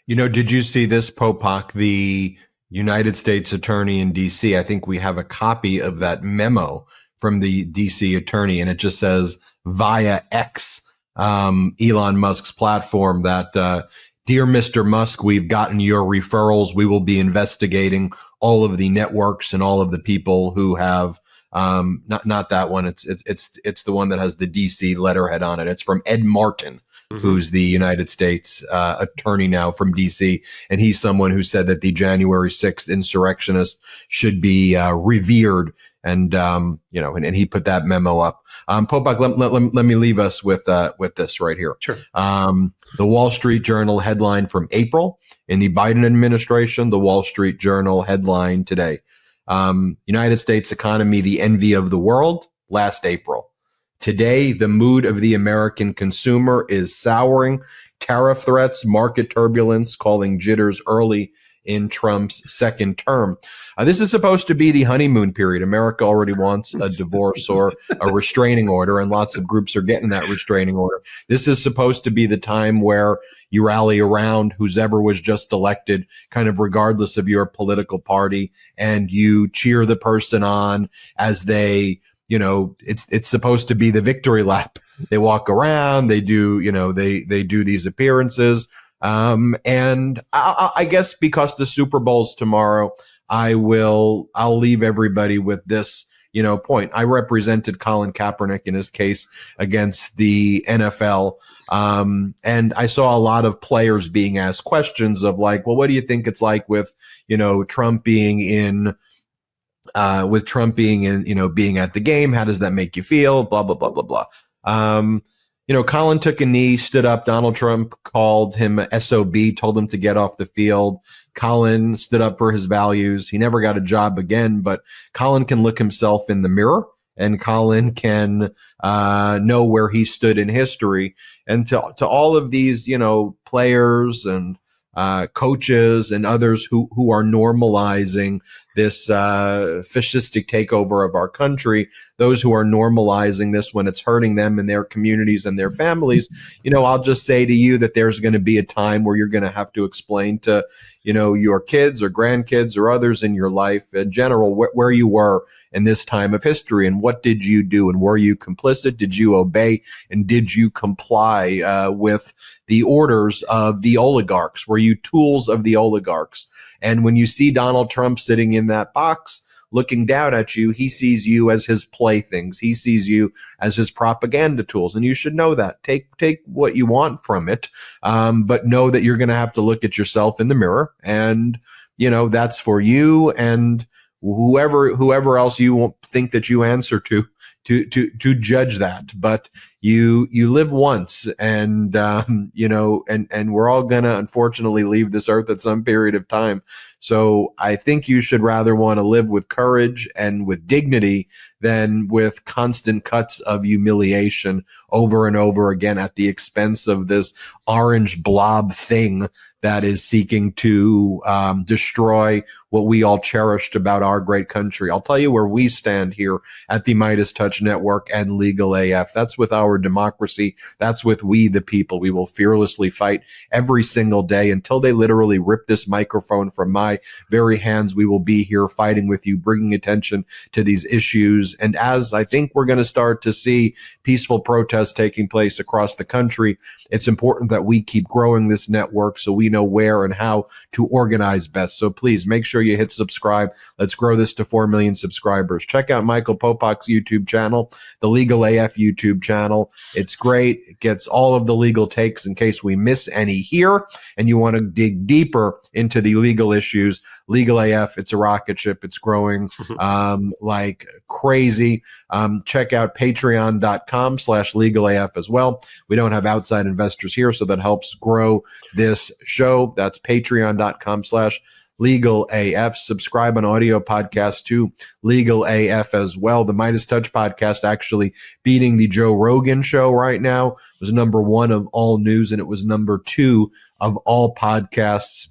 Did you see this, Popok, the United States attorney in D.C.? I think we have a copy of that memo from the D.C. attorney, and it just says via X, Elon Musk's platform, that dear Mr. Musk, we've gotten your referrals. We will be investigating all of the networks and all of the people who have not that one. It's the one that has the DC letterhead on it. It's from Ed Martin, who's the United States attorney now from DC, and he's someone who said that the January 6th insurrectionists should be revered. And and he put that memo up. Popok, let me leave us with this right here. Sure. The Wall Street Journal headline from April in the Biden administration. The Wall Street Journal headline today: United States economy, the envy of the world. Last April. Today, the mood of the American consumer is souring. Tariff threats, market turbulence, calling jitters early in Trump's second term. This is supposed to be the honeymoon period. America already wants a divorce or a restraining order, and lots of groups are getting that restraining order. This is supposed to be the time where you rally around whoever was just elected, kind of regardless of your political party, and you cheer the person on as they, it's supposed to be the victory lap. They walk around, they do, they do these appearances. And I guess because the Super Bowl's tomorrow, I'll leave everybody with this, point. I represented Colin Kaepernick in his case against the NFL. And I saw a lot of players being asked questions of like, well, what do you think it's like with, Trump being in, being at the game? How does that make you feel? Blah, blah, blah, blah, blah. Colin took a knee, stood up. Donald Trump called him SOB, told him to get off the field. Colin stood up for his values. He never got a job again, but Colin can look himself in the mirror, and Colin can know where he stood in history. And to all of these, players and coaches and others who are normalizing this fascistic takeover of our country, those who are normalizing this when it's hurting them and their communities and their families, I'll just say to you that there's going to be a time where you're going to have to explain to, your kids or grandkids or others in your life in general where you were in this time of history and what did you do, and were you complicit? Did you obey? And did you comply with the orders of the oligarchs? Were you tools of the oligarchs? And when you see Donald Trump sitting in that box looking down at you, he sees you as his playthings. He sees you as his propaganda tools. And you should know that. Take what you want from it, but know that you're going to have to look at yourself in the mirror. And, that's for you and whoever else you think that you answer to judge that. But, you live once, and and we're all gonna unfortunately leave this earth at some period of time. So I think you should rather want to live with courage and with dignity than with constant cuts of humiliation over and over again at the expense of this orange blob thing that is seeking to destroy what we all cherished about our great country. I'll tell you where we stand here at the Midas Touch Network and Legal AF. That's with our democracy. That's with we the people. We will fearlessly fight every single day until they literally rip this microphone from my very hands. We will be here fighting with you, bringing attention to these issues. And as I think we're going to start to see peaceful protests taking place across the country, it's important that we keep growing this network so we know where and how to organize best. So please make sure you hit subscribe. Let's grow this to 4 million subscribers. Check out Michael Popok's YouTube channel, the Legal AF YouTube channel. It's great. It gets all of the legal takes in case we miss any here and you want to dig deeper into the legal issues. Legal AF, it's a rocket ship. It's growing like crazy. Check out patreon.com/legalaf as well. We don't have outside investors here, so that helps grow this show. That's patreon.com/Legal AF. Subscribe on audio podcast to Legal AF as well. The Midas Touch podcast actually beating the Joe Rogan show right now. It was number 1 of all news, and it was number 2 of all podcasts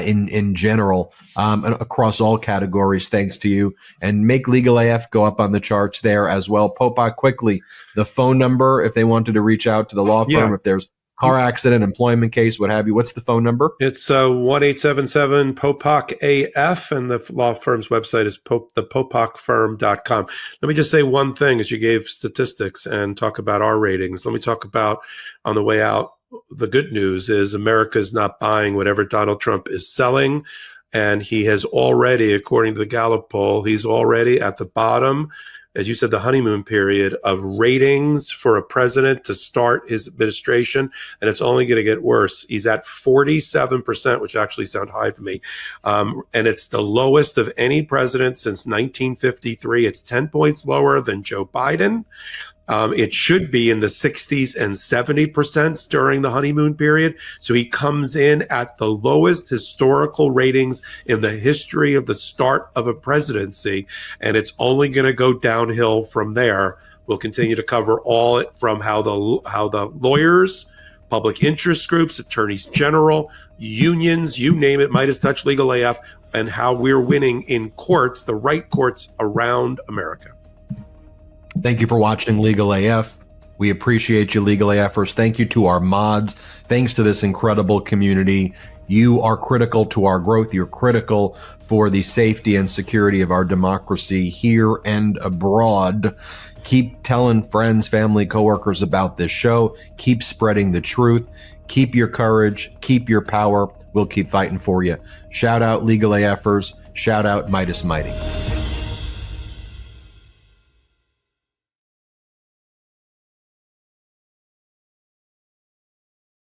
in general, and across all categories, thanks to you. And make Legal AF go up on the charts there as well. Popok, quickly, the phone number if they wanted to reach out to the law firm, if there's car accident, employment case, what have you. What's the phone number? It's 1-877-POPOK-AF, and the law firm's website is thepopokfirm.com. Let me just say one thing as you gave statistics and talk about our ratings. Let me talk about, on the way out, the good news is America is not buying whatever Donald Trump is selling. And he has already, according to the Gallup poll, he's already at the bottom, as you said, the honeymoon period of ratings for a president to start his administration. And it's only going to get worse. He's at 47%, which actually sound high to me. And it's the lowest of any president since 1953. It's 10 points lower than Joe Biden. It should be in the 60s and 70% during the honeymoon period. So he comes in at the lowest historical ratings in the history of the start of a presidency. And it's only going to go downhill from there. We'll continue to cover all it from how the lawyers, public interest groups, attorneys general, unions, you name it, Midas Touch, Legal AF, and how we're winning in courts, the right courts around America. Thank you for watching Legal AF. We appreciate you, Legal AFers. Thank you to our mods. Thanks to this incredible community. You are critical to our growth. You're critical for the safety and security of our democracy here and abroad. Keep telling friends, family, coworkers about this show. Keep spreading the truth. Keep your courage. Keep your power. We'll keep fighting for you. Shout out Legal AFers. Shout out Midas Mighty.